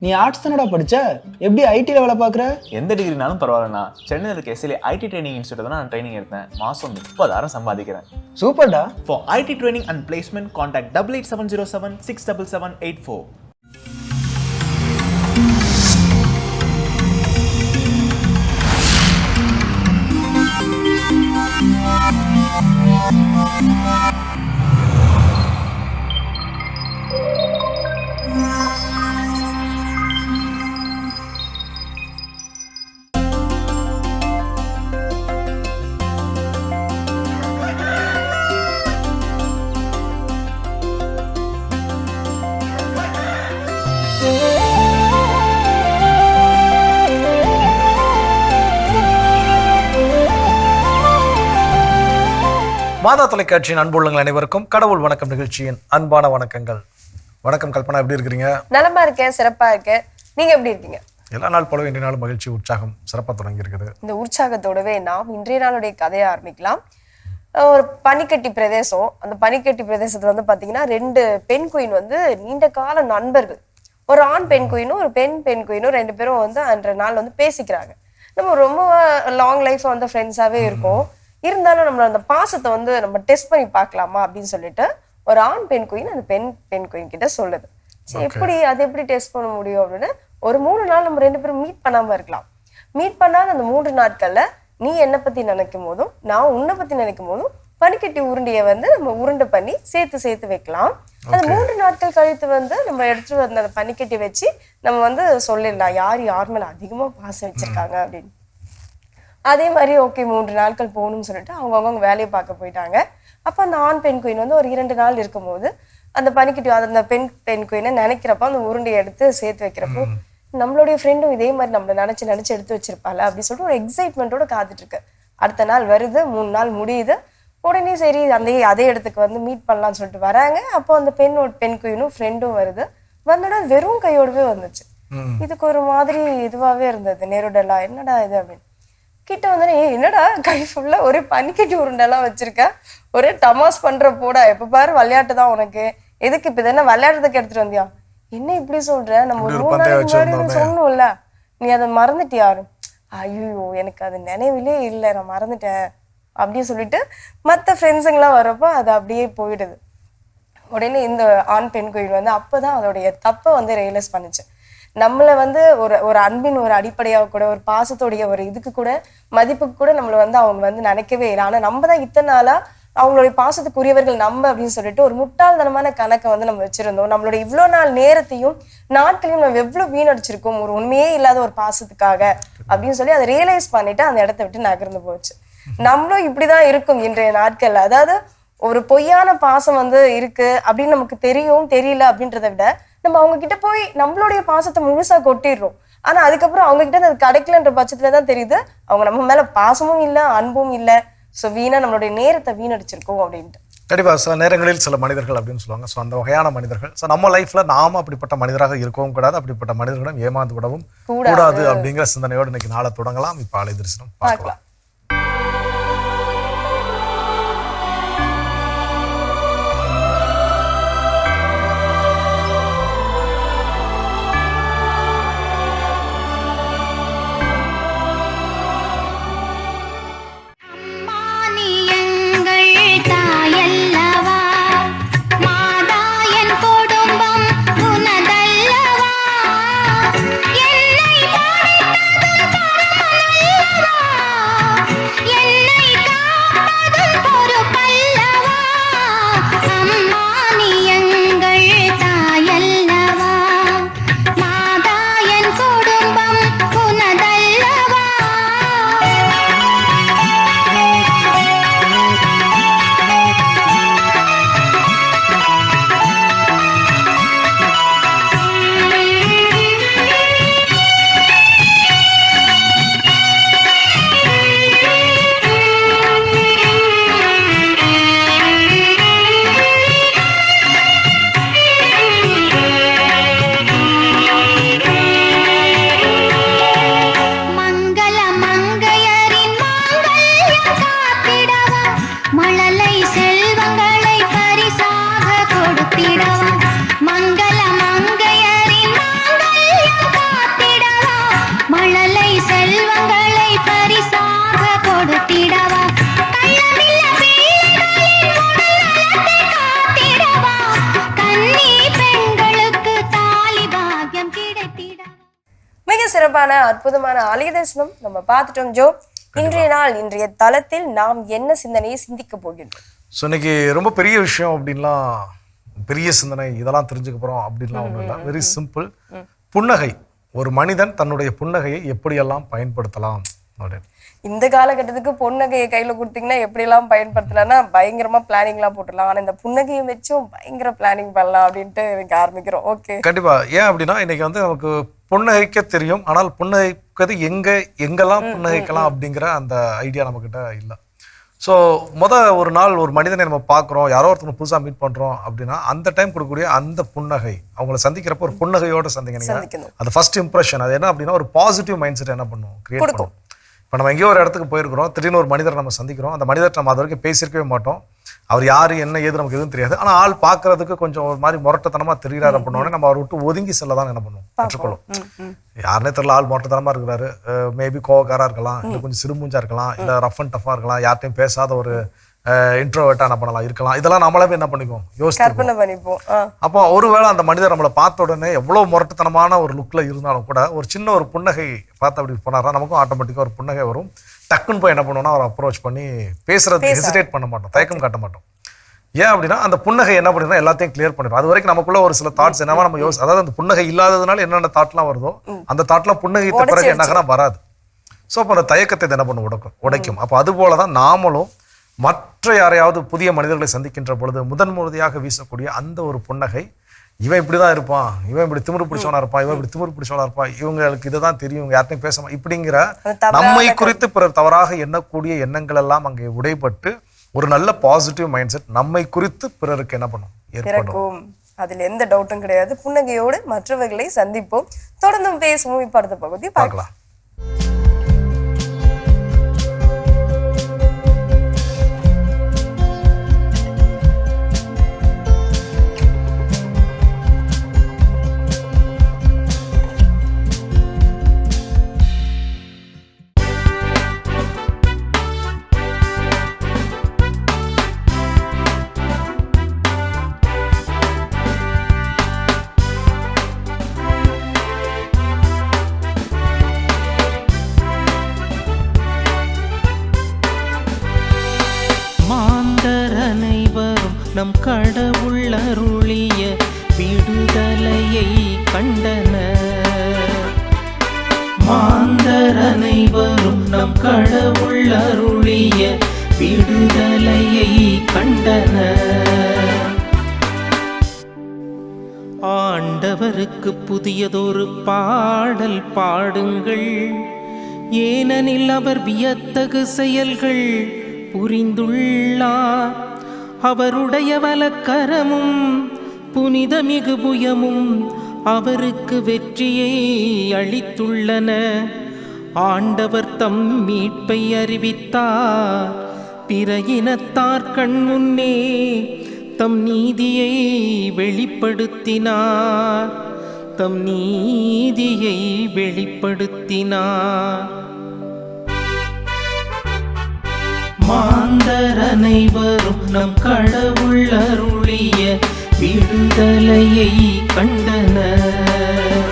நீ ஆர்ட்ஸ் தானடா படிச்ச, எப்படி ஐடில வேலை பார்க்குற? எந்த டிகிரினாலும் பரவாயில்லண்ணா. சென்னையில் இருக்க எஸ்எல்ஏ ஐடி ட்ரைனிங் இன்ஸ்டியூட் தான் நான் ட்ரைனிங் எடுத்தேன். மாதம் 30,000 சம்பாதிக்கிறேன். சூப்பர்டா. For IT training and placement contact 8870767784. Madha தொலைக்காட்சியின் அன்புள்ளங்கள் அனைவருக்கும் கடவுள் வணக்கம் நிகழ்ச்சியின் அன்பான வணக்கங்கள். வணக்கம் கல்பனா, எப்படி இருக்கிறீங்க? நலமா இருக்கேன், சிறப்பா இருக்கேன். நீங்க எப்படி இருக்கீங்க? எல்லா நாள் போலவே இன்றைய நாள் மகிழ்ச்சி உற்சாகம் சிறப்பாக தொடங்கி இருக்குது. இந்த உற்சாகத்தோடவே நாம் இன்றைய நாளுடைய கதையை ஆரம்பிக்கலாம். ஒரு பனிக்கட்டி பிரதேசம். அந்த பனிக்கட்டி பிரதேசத்துல வந்து பாத்தீங்கன்னா 2 பெண் குயின் வந்து நீண்ட கால நண்பர்கள். ஒரு ஆண் பெண் குயினும் ஒரு பெண் குயினும் 2 பேரும் வந்து அன்ற நாள் வந்து பேசிக்கிறாங்க. நம்ம ரொம்ப லாங் லைஃப் வந்து ஃப்ரெண்ட்ஸாவே இருக்கோம். இருந்தாலும் நம்மள அந்த பாசத்தை வந்து நம்ம டெஸ்ட் பண்ணி பார்க்கலாமா அப்படின்னு சொல்லிட்டு ஒரு ஆண் பெண் குயின் அந்த பெண் குயின் கிட்ட சொல்லுது. சரி, எப்படி டெஸ்ட் பண்ண முடியும் அப்படின்னு ஒரு 3 நாள் நம்ம 2 பேரும் மீட் பண்ணாம இருக்கலாம். மீட் பண்ணாத அந்த 3 நாட்கள்ல நீ என்னை பத்தி நினைக்கும் போதும் நான் உன்னை பத்தி நினைக்கும் போதும் பனிக்கட்டி உருண்டையை வந்து நம்ம உருண்டை பண்ணி சேர்த்து வைக்கலாம். அது 3 நாட்கள் கழித்து வந்து நம்ம எடுத்துட்டு வந்த அந்த பனிக்கட்டி வச்சு நம்ம வந்து சொல்லிடலாம் யார் மேல அதிகமா பாசம் வச்சிருக்காங்க அப்படின்னு. அதே மாதிரி ஓகே 3 நாட்கள் போகணும்னு சொல்லிட்டு அவங்க வேலையை பார்க்க போயிட்டாங்க. அப்போ அந்த ஆண் பெண் குயின் வந்து ஒரு 2 நாள் இருக்கும்போது அந்த பனிக்கட்டி அந்த பெண் குயினை நினைக்கிறப்ப அந்த உருண்டையை எடுத்து சேர்த்து வைக்கிறப்போ நம்மளுடைய ஃப்ரெண்டும் இதே மாதிரி நம்மளை நினைச்சு எடுத்து வச்சிருப்பாள் அப்படின்னு சொல்லிட்டு ஒரு எக்ஸைட்மெண்ட்டோட காத்துட்டு இருக்கு. அடுத்த நாள் வருது, 3 நாள் முடியுது. உடனே சரி அதே இடத்துக்கு வந்து மீட் பண்ணலாம்னு சொல்லிட்டு வராங்க. அப்போ அந்த பெண் குயினும் ஃப்ரெண்டும் வருது. வந்தோட வெறும் கையோடவே வந்துச்சு. இதுக்கு ஒரு மாதிரி இதுவாகவே இருந்தது, நெருடலா என்னடா இது அப்படின்னு. கிட்ட வந்து என்னடா கை ஃபுல்லா ஒரே பனிக்கட்டி உருண்டெல்லாம் வச்சிருக்க, ஒரே டமாஸ் பண்ற போடா, எப்ப பாரு விளையாட்டு தான் உனக்கு, எதுக்கு இப்ப என்ன விளையாடுறதுக்கு எடுத்துட்டு வந்தியா, என்ன இப்படி சொல்ற, நம்ம 3 நாளைக்கு முன்னாடி சொன்னோம்ல நீ அதை மறந்துட்டியாரு? ஐயோ எனக்கு அது நினைவிலே இல்லை, நான் மறந்துட்டேன் அப்படின்னு சொல்லிட்டு மற்ற ஃப்ரெண்ட்ஸுங்கெல்லாம் வர்றப்போ அது அப்படியே போயிடுது. உடனே இந்த ஆண் பெண் கோயில் வந்து அப்பதான் அதோடைய தப்பை வந்து ரியலைஸ் பண்ணுச்சு. நம்மளை வந்து ஒரு அன்பின் ஒரு அடிப்படையாக கூட ஒரு பாசத்தோடைய ஒரு இதுக்கு கூட மதிப்புக்கு கூட நம்மளை வந்து அவங்க வந்து நினைக்கவே இல்லை. ஆனா நம்ம தான் இத்தனை நாளா அவங்களுடைய பாசத்துக்குரியவர்கள் நம்ம அப்படின்னு சொல்லிட்டு ஒரு முட்டாள்தனமான கணக்கை வந்து நம்ம வச்சிருந்தோம். நம்மளோட இவ்வளோ நாள் நேரத்தையும் நாட்களையும் நம்ம எவ்வளவு வீணடிச்சிருக்கோம் ஒரு உண்மையே இல்லாத ஒரு பாசத்துக்காக அப்படின்னு சொல்லி அதை ரியலைஸ் பண்ணிட்டு அந்த இடத்த விட்டு நகர்ந்து போச்சு. நம்மளும் இப்படிதான் இருக்கும் இன்றைய நாட்கள்ல. அதாவது ஒரு பொய்யான பாசம் வந்து இருக்கு அப்படின்னு நமக்கு தெரியல அப்படின்றத விட நம்ம அவங்க கிட்ட போய் நம்மளுடைய பாசத்தை முழுசா கொட்டிடுறோம். ஆனா அதுக்கப்புறம் அவங்க கிட்ட அது கிடைக்கலன்ற பட்சத்துலதான் தெரியுது அவங்க நம்ம மேல பாசமும் இல்லை, அன்பும் இல்லை. ஸோ நம்மளுடைய நேரத்தை வீணடிச்சிருக்கோம் அப்படின்ட்டு. கண்டிப்பா சில நேரங்களில் சில மனிதர்கள் அப்படின்னு சொல்லுவாங்க. ஸோ அந்த வகையான மனிதர்கள் நம்ம லைஃப்ல நாம அப்படிப்பட்ட மனிதராக இருக்கவும் கூடாது, அப்படிப்பட்ட மனிதர்களிடம் ஏமாந்து விடவும் கூடாது அப்படிங்கிற சிந்தனையோடு இன்னைக்கு நாளை தொடங்கலாம். இப்ப ஆலை தரிசனம் பார்க்கலாம். சிறப்பான அற்புதமான ஆலய தரிசனம் நம்ம பார்த்துட்டோம் ஜோ. இன்றைய நாள் இன்றைய தளத்தில் நாம் என்ன சிந்தனையை சிந்திக்க போகின்றோம்? ஸோ இன்னைக்கு ரொம்ப பெரிய விஷயம் அப்படின்லாம், பெரிய சிந்தனை இதெல்லாம் தெரிஞ்சுக்க போறோம் அப்படின்லாம் ஒன்றும் இல்லை. Very simple. புன்னகை, ஒரு மனிதன் தன்னுடைய புன்னகையை எப்படியெல்லாம் பயன்படுத்தலாம் அப்படின்னு. இந்த காலகட்டத்துக்கு புன்னகையை கையில கொடுத்தீங்கன்னா எப்படி எல்லாம் பயன்படுத்தலாம்னா பயங்கரமா பிளானிங்லாம் போட்டுடலாம். ஆனா இந்த புன்னகையை வச்சும் பயங்கர பிளானிங் பண்ணலாம் அப்படின்ட்டு எனக்கு ஆரம்பிக்கிறோம். ஓகே, கண்டிப்பா. ஏன் அப்படின்னா இன்னைக்கு வந்து நமக்கு புன்னகைக்க தெரியும், ஆனால் புன்னகைக்கிறது எங்கெல்லாம் புன்னகைக்கலாம் அப்படிங்கிற அந்த ஐடியா நம்ம கிட்ட இல்லை. ஸோ ஒரு நாள் ஒரு மனிதனை நம்ம பார்க்குறோம், யாரோ ஒருத்தவங்க புதுசாக மீட் பண்ணுறோம் அப்படின்னா அந்த டைம் கொடுக்கக்கூடிய அந்த புன்னகை, அவங்கள சந்திக்கிறப்போ ஒரு புன்னகையோடு சந்திக்கணும். அது ஃபர்ஸ்ட் இம்ப்ரெஷன். அது என்ன அப்படின்னா ஒரு பாசிட்டிவ் மைண்ட் செட் என்ன பண்ணும், கிரியேட் பண்ணும். இப்போ நம்ம எங்கேயோ ஒரு இடத்துக்கு போயிருக்கிறோம், திடீர்னு ஒரு மனிதரை நம்ம சந்திக்கிறோம். அந்த மனிதர் நம்ம அது வரைக்கும் பேசியிருக்கவே மாட்டோம், அவர் யார் என்ன ஏது நமக்கு எதுவும் தெரியாது. ஆனால் ஆள் பார்க்கறதுக்கு கொஞ்சம் ஒரு மாதிரி முரட்டத்தனமா தெரிகிறாரு அப்படின்னோடனே நம்ம அவர் விட்டு ஒதுங்கி செல்ல தான் என்ன பண்ணுவோம், கற்றுக்கொள்ளும். யாருனே தெரியல, ஆள் முரட்டத்தனமா இருக்கிறாரு, மேபி கோவக்காரா இருக்கலாம், இல்லை கொஞ்சம் சிறுமூஞ்சா இருக்கலாம், இல்லை ரஃப் அண்ட் டஃபா இருக்கலாம், யார்ட்டையும் பேசாத ஒரு இன்ட்ரோவர்ட்டா என்ன பண்ணலாம் இருக்கலாம். இதெல்லாம் நம்மளே என்ன பண்ணிப்போம், யோசிப்போம். அப்போ ஒருவேளை அந்த மனிதர் நம்மளை பார்த்த உடனே எவ்வளவு முரட்டுத்தனமான ஒரு லுக்ல இருந்தாலும் கூட ஒரு சின்ன ஒரு புன்னகை பார்த்து அப்படி போனாரா நமக்கும் ஆட்டோமேட்டிக்கா ஒரு புன்னகை வரும். டக்குன்னு போய் என்ன பண்ணுவோம்னா அவர் அப்ரோச் பண்ணி பேசுறதுக்கு ஹெசிடேட் பண்ண மாட்டோம், தயக்கம் காட்ட மாட்டோம். ஏன் அப்படின்னா அந்த புன்னகை என்ன பண்ணிடும், எல்லாத்தையும் கிளியர் பண்ணிடும். அது வரைக்கும் நமக்குள்ள ஒரு சில தாட்ஸ் என்னவா நம்ம அதாவது அந்த புன்னகை இல்லாததுனால என்னென்ன தாட்லாம் வருதோ அந்த தாட்லாம் புன்னகைத்த பிறகு என்ன வராது. ஸோ அப்போ அந்த தயக்கத்தை என்ன பண்ண உடைக்கும். அப்போ அது போலதான் நாமளும் மற்ற யாரையாவது புதிய மனிதர்களை சந்திக்கின்ற பொழுது முதன்முறையாக வீசக்கூடிய அந்த ஒரு புன்னகை, இவன் இப்படிதான் இருப்பான், இவன் இப்படி திமிரு பிடிச்சவனா இருப்பான், இவன் இப்படி திமிரு பிடிச்சவனா இருப்பான், இவங்களுக்கு இதுதான் தெரியும், இவங்க யார்ட்டையும் பேச இப்படிங்கிற நம்மை குறித்து பிறர் தவறாக எண்ணக்கூடிய எண்ணங்கள் எல்லாம் அங்கே உடைபட்டு ஒரு நல்ல பாசிட்டிவ் மைண்ட் செட் நம்மை குறித்து பிறருக்கு என்ன பண்ணும், ஏற்படும். அதுல எந்த டவுட்டும் கிடையாது. புன்னகையோடு மற்றவர்களை சந்திப்போம். தொடர்ந்தும் பேசுவோம். இப்ப அடுத்த பகுதி பார்க்கலாம். நம் கடவுள் அருளிய விடுதலையை கண்டனர். மாந்தர் அனைவரும் நம் கடவுள் அருளிய விடுதலையை கண்டனர். ஆண்டவருக்கு புதியதொரு பாடல் பாடுங்கள், ஏனெனில் அவர் வியத்தகு செயல்கள் புரிந்துள்ளார். அவருடைய வலக்கரமும் புனிதமிகு புயமும் அவருக்கு வெற்றியை அளித்துள்ளன. ஆண்டவர் தம் மீட்பை அறிவித்தார், பிற இனத்தார் கண் முன்னே தம் நீதியை வெளிப்படுத்தினார், தம் நீதியை வெளிப்படுத்தினார். மாந்தர் அனைவரும் நம் கடவுள் அருளிய விடுதலையை கண்டனர்.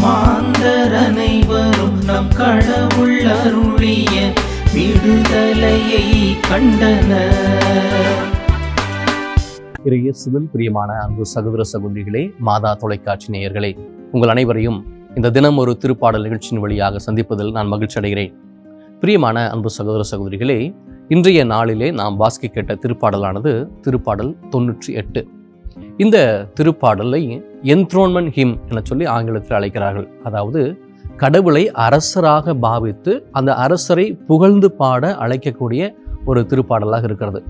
மாந்தர் அனைவரும் நம் கடவுள் அருளிய விடுதலையை கண்டனர். இயேசுவில் பிரியமான அன்பு சகோதர சகோதரிகளே, மாதா தொலைக்காட்சி நேயர்களே, உங்கள் அனைவரையும் இந்த தினம் ஒரு திருப்பாடல் நிகழ்ச்சியின் வழியாக சந்திப்பதில் நான் மகிழ்ச்சி அடைகிறேன். பிரியமான அன்பு சகோதர சகோதரிகளே, இன்றைய நாளிலே நாம் வாசிக்க கேட்ட திருப்பாடலானது திருப்பாடல் 98. இந்த திருப்பாடலை என்த்ரோன்மென்ட் ஹிம் என சொல்லி ஆங்கிலத்தில் அழைக்கிறார்கள். அதாவது கடவுளை அரசராக பாவித்து அந்த அரசரை புகழ்ந்து பாட அழைக்கக்கூடிய ஒரு திருப்பாடலாக இருக்கிறது.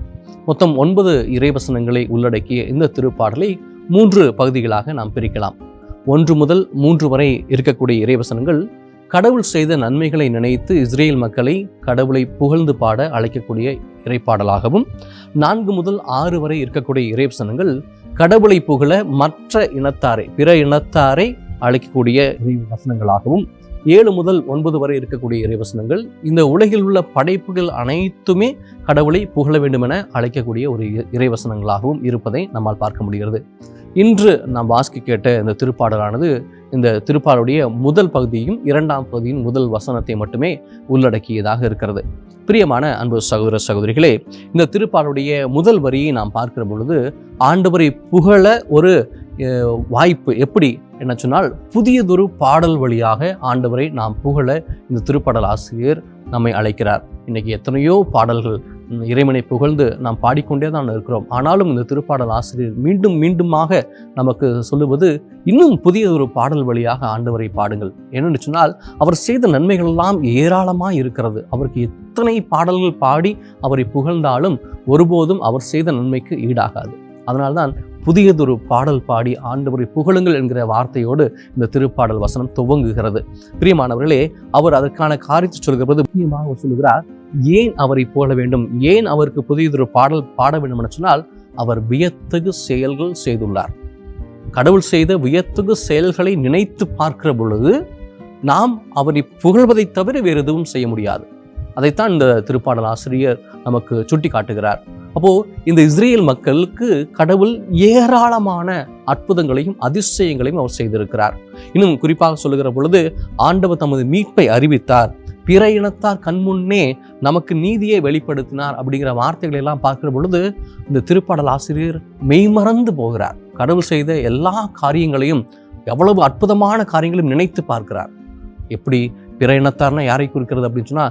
மொத்தம் 9 இறைவசனங்களை உள்ளடக்கிய இந்த திருப்பாடலை 3 பகுதிகளாக நாம் பிரிக்கலாம். 1 முதல் 3 வரை இருக்கக்கூடிய இறைவசனங்கள் கடவுள் செய்த நன்மைகளை நினைத்து இஸ்ரேல் மக்களை கடவுளை புகழ்ந்து பாட அழைக்கக்கூடிய இறைப்பாடலாகவும், 4 முதல் 6 வரை இருக்கக்கூடிய இறைவசனங்கள் கடவுளை புகழ மற்ற இனத்தாரை, பிற இனத்தாரை அழைக்கக்கூடிய வசனங்களாகவும், 7 முதல் 9 வரை இருக்கக்கூடிய இறைவசனங்கள் இந்த உலகில் உள்ள படைப்புகள் அனைத்துமே கடவுளை புகழ வேண்டும் என அழைக்கக்கூடிய ஒரு இறைவசனங்களாகவும் இருப்பதை நம்மால் பார்க்க முடிகிறது. இன்று நாம் வாசிக்க கேட்ட இந்த திருப்பாடலானது இந்த திருப்பாடலுடைய முதல் பகுதியும் 2ஆம் பகுதியின் முதல் வசனத்தை மட்டுமே உள்ளடக்கியதாக இருக்கிறது. பிரியமான அன்பு சகோதர சகோதரிகளே, இந்த திருப்பாடலுடைய முதல் வரியை நாம் பார்க்கிற பொழுது ஆண்டவரை புகழ ஒரு வாய்ப்பு. எப்படி என்ன சொன்னால், புதியதொரு பாடல் வழியாக ஆண்டவரை நாம் புகழ இந்த திருப்பாடல் ஆசிரியர் நம்மை அழைக்கிறார். இன்னைக்கு எத்தனையோ பாடல்கள் இறைவனை புகழ்ந்து நாம் பாடிக்கொண்டே தான் இருக்கிறோம். ஆனாலும் இந்த திருப்பாடல் ஆசிரியர் மீண்டும் மீண்டுமாக நமக்கு சொல்லுவது, இன்னும் புதிய ஒரு பாடல் வழியாக ஆண்டவரை பாடுங்கள். என்னென்னு சொன்னால், அவர் செய்த நன்மைகள் எல்லாம் ஏராளமாக இருக்கிறது. அவருக்கு எத்தனை பாடல்கள் பாடி அவரை புகழ்ந்தாலும் ஒருபோதும் அவர் செய்த நன்மைக்கு ஈடாகாது. அதனால்தான் புதியதொரு பாடல் பாடி ஆண்டவரை புகழுங்கள் என்கிற வார்த்தையோடு இந்த திருப்பாடல் வசனம் துவங்குகிறது. பிரியமானவர்களே, அவர் அதற்கான காரியத்தை சொல்கிறது முக்கியமாக சொல்லுகிறார். ஏன் அவரை புகழ வேண்டும், ஏன் அவருக்கு புதியதொரு பாடல் பாட வேண்டும் என சொன்னால், அவர் வியத்தகு செயல்கள் செய்துள்ளார். கடவுள் செய்த வியத்தகு செயல்களை நினைத்து பார்க்கிற பொழுது நாம் அவரை புகழ்வதை தவிர வேறு எதுவும் செய்ய முடியாது. அதைத்தான் இந்த திருப்பாடல் ஆசிரியர் நமக்கு சுட்டி காட்டுகிறார். அப்போ இந்த இஸ்ரேல் மக்களுக்கு கடவுள் ஏராளமான அற்புதங்களையும் அதிசயங்களையும் அவர் செய்திருக்கிறார். இன்னும் குறிப்பாக சொல்லுகிற பொழுது, ஆண்டவர் தமது மீட்பை அறிவித்தார், பிற இனத்தார் கண்முன்னே நமக்கு நீதியை வெளிப்படுத்தினார் அப்படிங்கிற வார்த்தைகளை எல்லாம் பார்க்கிற பொழுது இந்த திருப்பாடல் ஆசிரியர் மெய்மறந்து போகிறார். கடவுள் செய்த எல்லா காரியங்களையும், எவ்வளவு அற்புதமான காரியங்களையும் நினைத்து பார்க்கிறார். எப்படி பிற இனத்தார்னா யாரை குறிக்கிறது அப்படின்னு சொன்னா,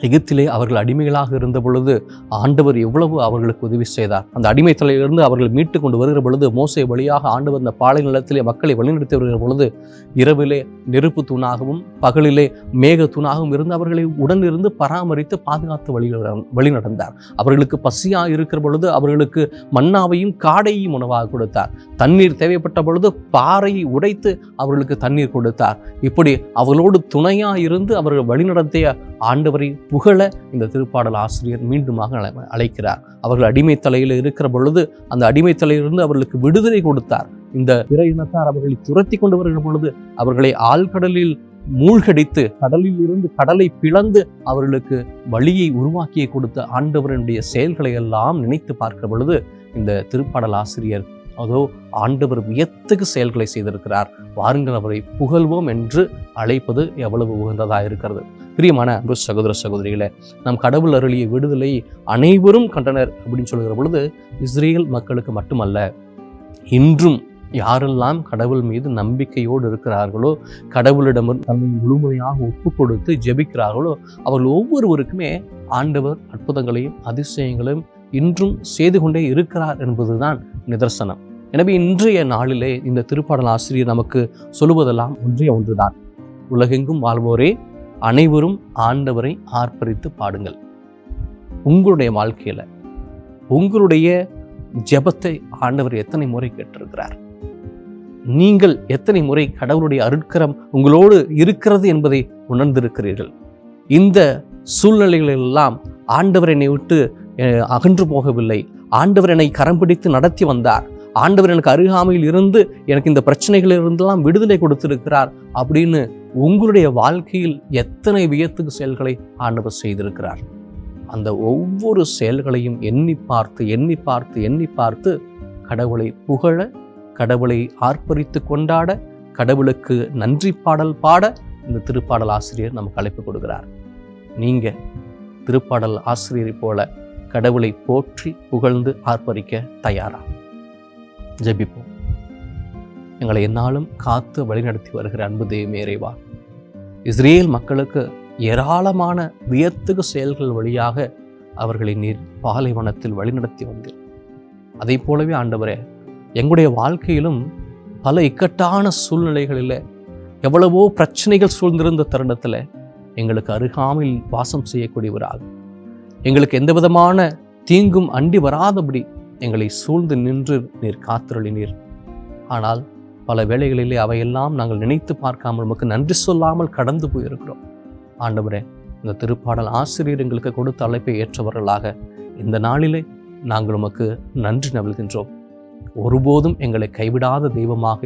எகிப்திலே அவர்கள் அடிமைகளாக இருந்த பொழுது ஆண்டவர் எவ்வளவு அவர்களுக்கு உதவி செய்தார். அந்த அடிமை தலையிலிருந்து அவர்கள் மீட்டு கொண்டு வருகிற பொழுது மோசே வழியாக ஆண்டவர் இந்த பாலை நிலத்திலே மக்களை வழிநடத்தி வருகிற பொழுது இரவிலே நெருப்பு தூணாகவும் பகலிலே மேக தூணாகவும் இருந்து அவர்களை உடனிருந்து பராமரித்து பாதுகாத்து வழி நடந்தார். அவர்களுக்கு பசியாக இருக்கிற பொழுது அவர்களுக்கு மன்னாவையும் காடையும் உணவாக கொடுத்தார். தண்ணீர் தேவைப்பட்ட பொழுது பாறையை உடைத்து அவர்களுக்கு தண்ணீர் கொடுத்தார். இப்படி அவர்களோடு துணையாக இருந்து அவர்கள் வழிநடத்திய ஆண்டவரை புகழ இந்த திருப்பாடல் ஆசிரியர் மீண்டுமாக அழைக்கிறார். அவர்கள் அடிமை தலையில் இருக்கிற பொழுது அந்த அடிமை தலையிலிருந்து அவர்களுக்கு விடுதலை கொடுத்தார். இந்த பிற இனத்தார் அவர்களை துரத்தி கொண்டு வருகிற பொழுது அவர்களை ஆழ்கடலில் மூழ்கடித்து கடலில் இருந்து கடலை பிளந்து அவர்களுக்கு வழியை உருவாக்கிய கொடுத்த ஆண்டவருடைய செயல்களை எல்லாம் நினைத்து பார்க்கிற பொழுது இந்த திருப்பாடல் ஆசிரியர் அதோ ஆண்டவர் வியத்தகு செயல்களை செய்திருக்கிறார், வாருங்கள் அவரை புகழ்வோம் என்று அழைப்பது எவ்வளவு உகந்ததாக இருக்கிறது. பிரியமான அன்பு சகோதர சகோதரிகளே, நம் கடவுள் அருளிய விடுதலை அனைவரும் கண்டனர் அப்படின்னு சொல்கிற பொழுது இஸ்ரேல் மக்களுக்கு மட்டுமல்ல, இன்றும் யாரெல்லாம் கடவுள் மீது நம்பிக்கையோடு இருக்கிறார்களோ, கடவுளிடம் தன்னை முழுமையாக ஒப்பு கொடுத்து ஜெபிக்கிறார்களோ, அவர்கள் ஒவ்வொருவருக்குமே ஆண்டவர் அற்புதங்களையும் அதிசயங்களையும் இன்றும் செய்து கொண்டே இருக்கிறார் என்பதுதான் நிதர்சனம். எனவே இன்றைய நாளிலே இந்த திருப்பாடல் ஆசிரியர் நமக்கு சொல்லுவதெல்லாம் ஒன்றுதான், உலகெங்கும் வாழ்வோரே அனைவரும் ஆண்டவரை ஆர்ப்பரித்து பாடுங்கள். உங்களுடைய வாழ்க்கையில உங்களுடைய ஜெபத்தை ஆண்டவர் எத்தனை முறை கேட்டிருக்கிறார்? நீங்கள் எத்தனை முறை கடவுளுடைய அருட்கரம் உங்களோடு இருக்கிறது என்பதை உணர்ந்திருக்கிறீர்கள்? இந்த சூழ்நிலைகளெல்லாம் ஆண்டவர் என்னை விட்டு அகன்று போகவில்லை, ஆண்டவர் என்னை கரம் பிடித்து நடத்தி வந்தார், ஆண்டவர் எனக்கு அருகாமையில் இருந்து எனக்கு இந்த பிரச்சனைகளிலிருந்தெல்லாம் விடுதலை கொடுத்திருக்கிறார் அப்படின்னு உங்களுடைய வாழ்க்கையில் எத்தனை வியத்தகு செயல்களை ஆண்டவர் செய்திருக்கிறார்? அந்த ஒவ்வொரு செயல்களையும் எண்ணி பார்த்து கடவுளை புகழ, கடவுளை ஆர்ப்பரித்து கொண்டாட, கடவுளுக்கு நன்றி பாடல் பாட இந்த திருப்பாடல் ஆசிரியர் நமக்கு அழைப்பு கொடுக்கிறார். நீங்க திருப்பாடல் ஆசிரியரை போல கடவுளை போற்றி புகழ்ந்து ஆர்ப்பரிக்க தயாரா? ஜெபிப்போம். எங்களை என்னாலும் காத்து வழிநடத்தி வருகிற அன்பு தெய்வமே இறைவா, இஸ்ரேல் மக்களுக்கு ஏராளமான வியத்தகு செயல்கள் வழியாக அவர்களை நீர் பாலைவனத்தில் வழிநடத்தி வந்தீர். அதை போலவே ஆண்டவரே, எங்களுடைய வாழ்க்கையிலும் பல இக்கட்டான சூழ்நிலைகளில் எவ்வளவோ பிரச்சனைகள் சூழ்ந்திருந்த தருணத்தில் எங்களுக்கு அருகாமையில் வாசம் செய்யக்கூடியவராக, எங்களுக்கு எந்த விதமான தீங்கும் அண்டி வராதபடி எங்களை சூழ்ந்து நின்று நீர் காத்திருளினீர். ஆனால் பல வேளைகளிலே அவையெல்லாம் நாங்கள் நினைத்து பார்க்காமல் நமக்கு நன்றி சொல்லாமல் கடந்து போயிருக்கிறோம். ஆண்டவரே, இந்த திருப்பாடல் ஆசிரியர் எங்களுக்கு கொடுத்த அழைப்பை ஏற்றவர்களாக இந்த நாளிலே நாங்கள் உமக்கு நன்றி நல்கின்றோம். ஒருபோதும் எங்களை கைவிடாத தெய்வமாக,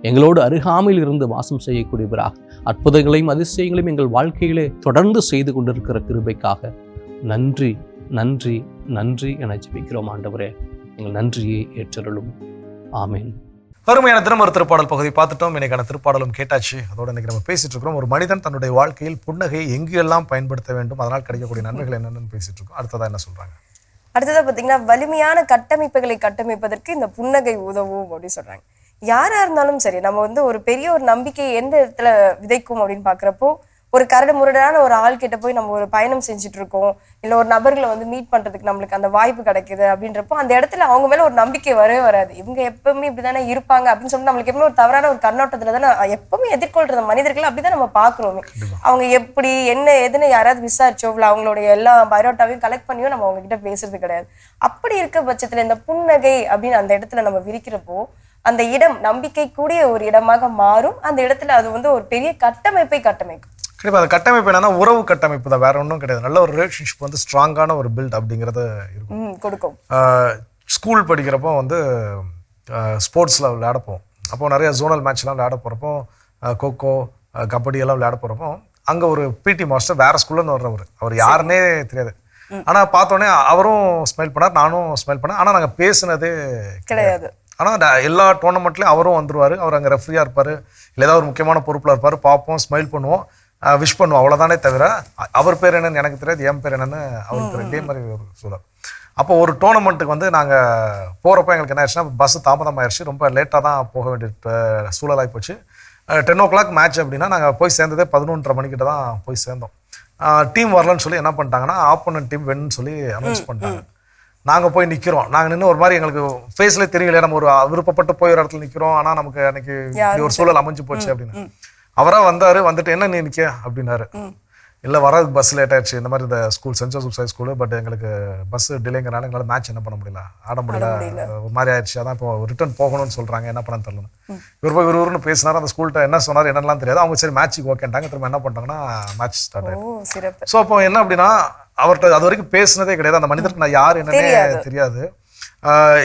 எங்களோடு அருகாமையில் இருந்து வாசம் செய்யக்கூடியவராக அற்புதங்களையும் அதிசயங்களையும் எங்கள் வாழ்க்கையிலே தொடர்ந்து செய்து கொண்டிருக்கிற கிருபைக்காக நன்றி நன்றி நன்றி என ஜெபிக்கிறோம் ஆண்டவரே. எங்கள் நன்றியை ஏற்றருளும். ஆமேன். அருமையான தினம் ஒரு திருப்பாடல் பகுதி பார்த்துட்டோம். இன்னைக்கான திருப்பாடலும் கேட்டாச்சு. அதோட இன்னைக்கு நம்ம பேசிட்டு இருக்கிறோம் ஒரு மனிதன் தன்னுடைய வாழ்க்கையில் புன்னகையை எங்கு எல்லாம் பயன்படுத்த வேண்டும், அதனால் கிடைக்கக்கூடிய நன்மைகள் என்னென்னு பேசிட்டு இருக்கோம். அடுத்ததா என்ன சொல்றாங்க? அடுத்ததா பாத்தீங்கன்னா வலிமையான கட்டமைப்புகளை கட்டமைப்பதற்கு இந்த புன்னகை உதவும் அப்படின்னு சொல்றாங்க. யாரா இருந்தாலும் சரி, நம்ம வந்து ஒரு பெரிய ஒரு நம்பிக்கை எந்த இடத்துல விதைக்கும் அப்படின்னு பாக்குறப்போ, ஒரு கரடு முரடான ஒரு ஆள் கிட்ட போய் நம்ம ஒரு பயணம் செஞ்சுட்டு இருக்கோம், இல்ல ஒரு நபர்களை வந்து மீட் பண்றதுக்கு நம்மளுக்கு அந்த வாய்ப்பு கிடைக்குது அப்படின்றப்போ அந்த இடத்துல அவங்க மேல ஒரு நம்பிக்கை வரவே வராது. இவங்க எப்பவுமே இப்படிதானே இருப்பாங்க அப்படின்னு சொல்லிட்டு நம்மளுக்கு எப்பவுமே ஒரு தவறான ஒரு கண்ணோட்டத்துல தானே எப்பவுமே எதிர்கொள்ற மனிதர்கள் அப்படிதான் நம்ம பாக்குறோமே. அவங்க எப்படி என்ன எதுன்னு யாராவது விசாரிச்சோ இல்ல அவங்களுடைய எல்லா பயோட்டாவையும் கலெக்ட் பண்ணியோ நம்ம அவங்க கிட்ட பேசுறது கிடையாது. அப்படி இருக்க பட்சத்துல இந்த புன்னகை அப்படின்னு அந்த இடத்துல நம்ம விரிக்கிறப்போ அந்த இடம் நம்பிக்கை கூடிய ஒரு இடமாக மாறும். அந்த இடத்துல அது வந்து ஒரு பெரிய கட்டமைப்பை கட்டமைக்கும். கண்டிப்பா அந்த கட்டமைப்பு என்னன்னா உறவு கட்டமைப்பு தான், வேற ஒன்றும் கிடையாது. நல்ல ஒரு ரிலேஷன்ஷிப் வந்து ஸ்ட்ராங்கான ஒரு பில்ட் அப்படிங்கிறது இருக்கும். கொடுக்கும். ஸ்கூல் படிக்கிறப்போ வந்து ஸ்போர்ட்ஸில் விளையாட போவோம். அப்போ நிறைய ஜோனல் மேட்ச்லாம் விளையாட போகிறப்போ கோகோ கபடி எல்லாம் விளையாட போகிறப்போ அங்கே ஒரு பிடி மாஸ்டர் வேற ஸ்கூல்லேருந்து வர்றவர், அவர் யாருன்னே தெரியாது. ஆனால் பார்த்தோன்னே அவரும் ஸ்மைல் பண்ணார், நானும் ஸ்மைல் பண்ணேன். ஆனால் நாங்கள் பேசுனதே கிடையாது. ஆனால் எல்லா டோர்னமெண்ட்லேயும் அவரும் வந்துருவார். அவர் அங்கே ரெஃப்ரியாக இருப்பார், இல்லை ஏதாவது ஒரு முக்கியமான பொறுப்பில் இருப்பார். பார்ப்போம், ஸ்மைல் பண்ணுவோம், விஷ் பண்ணுவோம், அவ்வளோதானே தவிர அவர் பேர் என்னன்னு எனக்கு தெரியாது, என் பேர் என்னன்னு அவருக்கு தெரியும். இதே மாதிரி ஒரு சூழல். அப்போ ஒரு டோர்னமெண்ட்டுக்கு வந்து நாங்கள் போகிறப்போ எங்களுக்கு என்ன ஆயிடுச்சுன்னா பஸ்ஸு தாமதமாகிடுச்சு, ரொம்ப லேட்டாக தான் போக வேண்டிய சூழலாகி போச்சு. 10 o'clock மேட்ச் அப்படின்னா நாங்கள் போய் சேர்ந்ததே 11:30 மணிக்கிட்ட தான் போய் சேர்ந்தோம். டீம் வரலன்னு சொல்லி என்ன பண்ணிட்டாங்கன்னா ஆப்போனன்ட் டீம் வென்னு சொல்லி அனௌன்ஸ் பண்ணிட்டாங்க. நாங்கள் போய் நிற்கிறோம். நாங்கள் நின்று ஒரு மாதிரி எங்களுக்கு ஃபேஸ்லேயே தெரியல, நம்ம ஒரு விருப்பப்பட்டு போய் ஒரு இடத்துல நிற்கிறோம், ஆனால் நமக்கு அன்னைக்கு ஒரு சூழல் அமைஞ்சு போச்சு அப்படின்னு. அவராக வந்தார், வந்துட்டு என்ன நீ நிற்க அப்படின்னாரு. இல்லை வராது, பஸ் லேட் ஆயிடுச்சு, இந்த மாதிரி இந்த school saint Joseph high school, but எங்களுக்கு பஸ் டிலேங்கிறனால எங்களால் மேட்ச் என்ன பண்ண முடியல, ஆட முடியல, ஒரு மாதிரி ஆயிடுச்சு, அதான் இப்போ ரிட்டர்ன் போகணும்னு சொல்கிறாங்க, என்ன பண்ண தெரியல. இவர் போய் இவருன்னு பேசினார். அந்த ஸ்கூல்கிட்ட என்ன சொன்னார் என்னெல்லாம் தெரியாது. அவங்க சரி மேட்ச்சுக்கு ஓகேன்ட்டாங்க. திரும்ப என்ன பண்ணிட்டாங்கன்னா மேட்ச் ஸ்டார்ட் ஆகிடும். ஸோ அப்போ என்ன அப்படின்னா அவர்கிட்ட அது வரைக்கும் பேசினதே கிடையாது. அந்த மனிதருக்கு நான் யார் என்னன்னே தெரியாது,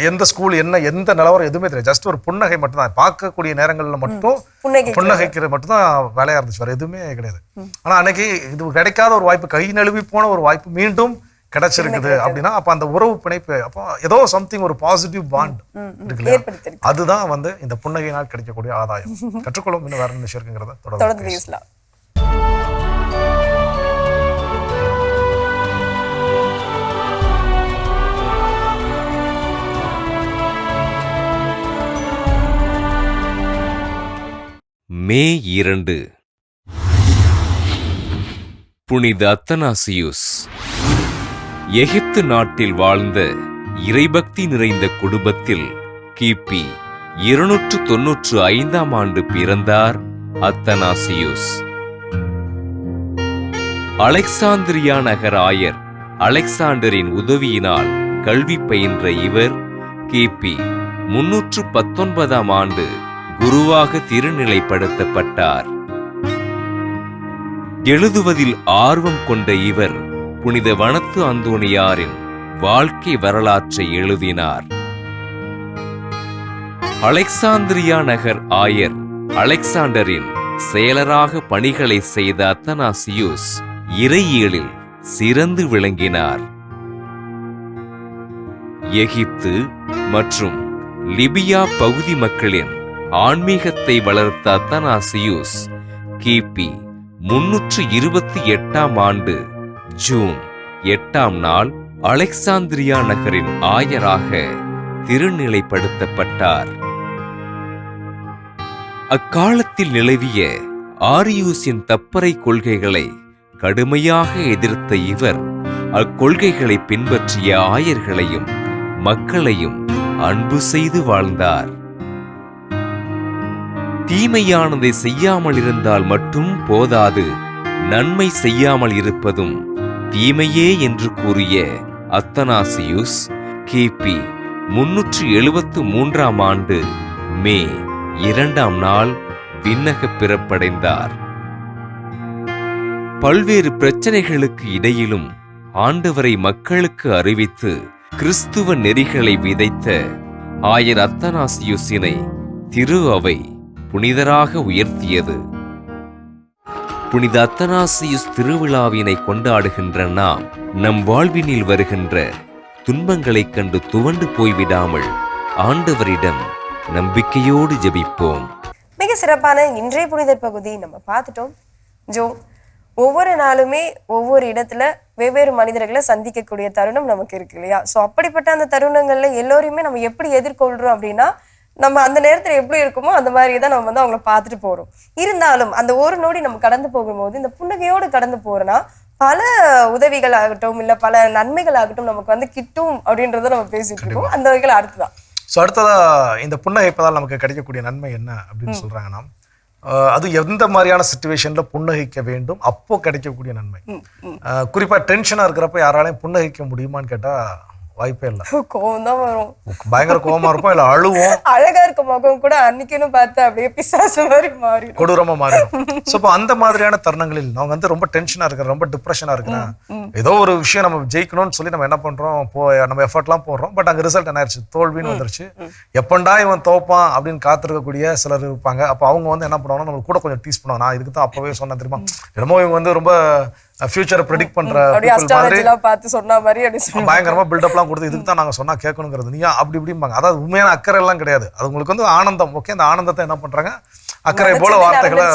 எந்த ஸ்கூல் என்ன எந்த நிலவரம் எதுவுமே தெரியாது. ஜஸ்ட் ஒரு புன்னகை மட்டும்தான், பார்க்கக்கூடிய நேரங்களில் மட்டும் புன்னகைக்கிறது மட்டும்தான் வேலையாக இருந்துச்சு, வேறு எதுவுமே கிடையாது. ஆனால் அன்னைக்கு இது கிடைக்காத ஒரு வாய்ப்பு, கை நழுவி போன ஒரு வாய்ப்பு மீண்டும் கிடைச்சிருக்குது அப்படின்னா அப்போ அந்த உறவு பிணைப்பு, அப்போ ஏதோ சம்திங் ஒரு பாசிட்டிவ் பாண்ட் இருக்குல்ல, அதுதான் வந்து இந்த புன்னகையினால் கிடைக்கக்கூடிய ஆதாயம். கற்றுக்கொள்ளும் இன்னும் வேற என்ன விஷயம் இருக்குங்கிறத தொடர்ந்து பேசலாம். மே 2 புனித அத்தனாசியுஸ். எகிப்து நாட்டில் வாழ்ந்த இறைபக்தி நிறைந்த குடும்பத்தில் கிபி 295ஆம் ஆண்டு பிறந்தார் அத்தனாசியுஸ். அலெக்சாந்திரியா நகர் ஆயர் அலெக்சாண்டரின் உதவியினால் கல்வி பயின்ற இவர் கிபி 319ஆம் ஆண்டு குருவாக திருநிலைப்படுத்தப்பட்டார். எழுதுவதில் ஆர்வம் கொண்ட இவர் புனித வனத்து அந்தோணியாரின் வாழ்க்கை வரலாற்றை எழுதினார். அலெக்சாந்திரியா நகர் ஆயர் அலெக்சாண்டரின் செயலராக பணிகளை செய்த அத்தனாசியுஸ் இறையியலில் சிறந்து விளங்கினார். எகிப்து மற்றும் லிபியா பகுதி மக்களின் ஆன்மீகத்தை வளர்த்த அத்தனாசியுஸ் கிபி 328ஆம் ஆண்டு ஜூன் 8ஆம் நாள் அலெக்சாந்திரியா நகரின் ஆயராக திருநிலைப்படுத்தப்பட்டார். அக்காலத்தில் நிலவிய ஆரியூசின் தப்பறை கொள்கைகளை கடுமையாக எதிர்த்த இவர் அக்கொள்கைகளை பின்பற்றிய ஆயர்களையும் மக்களையும் அன்பு செய்து வாழ்ந்தார். தீமையானதை செய்யாமல் இருந்தால் மட்டும் போதாது, நன்மை செய்யாமல் இருப்பதும் தீமையே என்று கூறிய அத்தனாசியுஸ் கிபி 373ஆம் ஆண்டு மே 2ஆம் நாள் விண்ணகப் பிறப்படைந்தார். பல்வேறு பிரச்சனைகளுக்கு இடையிலும் ஆண்டவரை மக்களுக்கு அறிவித்து கிறிஸ்துவ நெறிகளை விதைத்த ஆயர் அத்தனாசியுசினை திரு அவை புனிதராக உயர்த்தியது. புனித அத்தனாசியுஸ் திருவிழாவினை கொண்டாடுகின்ற நாம் நம் வாழ்வினில் வருகின்ற துன்பங்களைக் கண்டு துவண்டு போய்விடாமல் ஆண்டவரிடம் நம்பிக்கையோடு ஜெபிப்போம். மிக சிறப்பான இன்றைய புனிதர் பகுதி நம்ம பார்த்துட்டோம். ஜோ, ஒவ்வொரு நாளுமே ஒவ்வொரு இடத்துல வெவ்வேறு மனிதர்களை சந்திக்கக்கூடிய தருணம் நமக்கு இருக்கு இல்லையா? ஸோ அப்படிப்பட்ட அந்த தருணங்கள்ல எல்லோரையுமே நம்ம எப்படி எதிர்கொள்றோம் அப்படின்னா, நம்ம அந்த நேரத்துல எப்படி இருக்குமோ அந்த மாதிரி தான் நம்ம வந்து அவங்கள பார்த்துட்டு போறோம். இருந்தாலும் அந்த ஒரு நொடி நம்ம கடந்து போகும்போது இந்த புன்னகையோடு கடந்து போறோம்னா பல உதவிகள் ஆகட்டும், இல்ல பல நன்மைகள் ஆகட்டும் நமக்கு வந்து கிட்டும் அப்படின்றத நம்ம பேசிட்டு இருக்கோம். அந்த வகைகள் அடுத்துதான். ஸோ அடுத்ததா இந்த புன்னகைப்பதால் நமக்கு கிடைக்கக்கூடிய நன்மை என்ன அப்படின்னு சொல்றாங்கன்னா, அது எந்த மாதிரியான சிச்சுவேஷன்ல புன்னகைக்க வேண்டும் அப்போ கிடைக்கக்கூடிய நன்மை. குறிப்பா டென்ஷனா இருக்கிறப்ப யாராலையும் புன்னகைக்க முடியுமான்னு கேட்டா வாய்ப்பே இல்லை. கோவம் தான் வரும், பயங்கர கோவமா இருப்போம், இல்ல அழுவோம். அழகா இருக்க முகம் கூட அன்னைக்குன்னு பார்த்து அப்படியே பிசாசு மாதிரி மாறி கொடூரமா மாறிடும். ஸோ இப்போ அந்த மாதிரியான தருணங்களில் அவங்க வந்து ரொம்ப டென்ஷனா இருக்கிறேன், ரொம்ப டிப்ரெஷனா இருக்கிறேன், ஏதோ ஒரு விஷயம் நம்ம ஜெயிக்கணும்னு சொல்லி நம்ம என்ன பண்றோம், நம்ம எஃபர்ட்லாம் போடுறோம், பட் அங்கே ரிசல்ட் என்ன ஆயிடுச்சு, தோல்வின்னு வந்துருச்சு. எப்பண்டா இவன் தோப்பான் அப்படின்னு காத்திருக்கக்கூடிய சிலர் இருப்பாங்க. அப்போ அவங்க வந்து என்ன பண்ணுவாங்கன்னா நம்ம கூட கொஞ்சம் டீஸ் பண்ணுவாங்க. நான் இதுக்கு தான் அப்பவே சொன்னேன் தெரியுமா, என்னமோ இவங்க வந்து ரொம்ப ஃபியூச்சரை ப்ரெடிக்ட் பண்ற மாதிரி பார்த்து சொன்ன மாதிரி பயங்கரமா பில்டப்லாம் கொடுத்து இதுக்கு தான் நாங்க சொன்னா கேட்கணுங்கிறது நீயா அப்படி இப்படிம்பாங்க. அதாவது உண்மையான அக்கறை எல்லாம் கிடையாது, அது உங்களுக்கு வந்து ஆனந்தம். ஓகே, அந்த ஆனந்தத்தை என்ன பண்றாங்க, அக்கறை போல வார்த்தைகளை.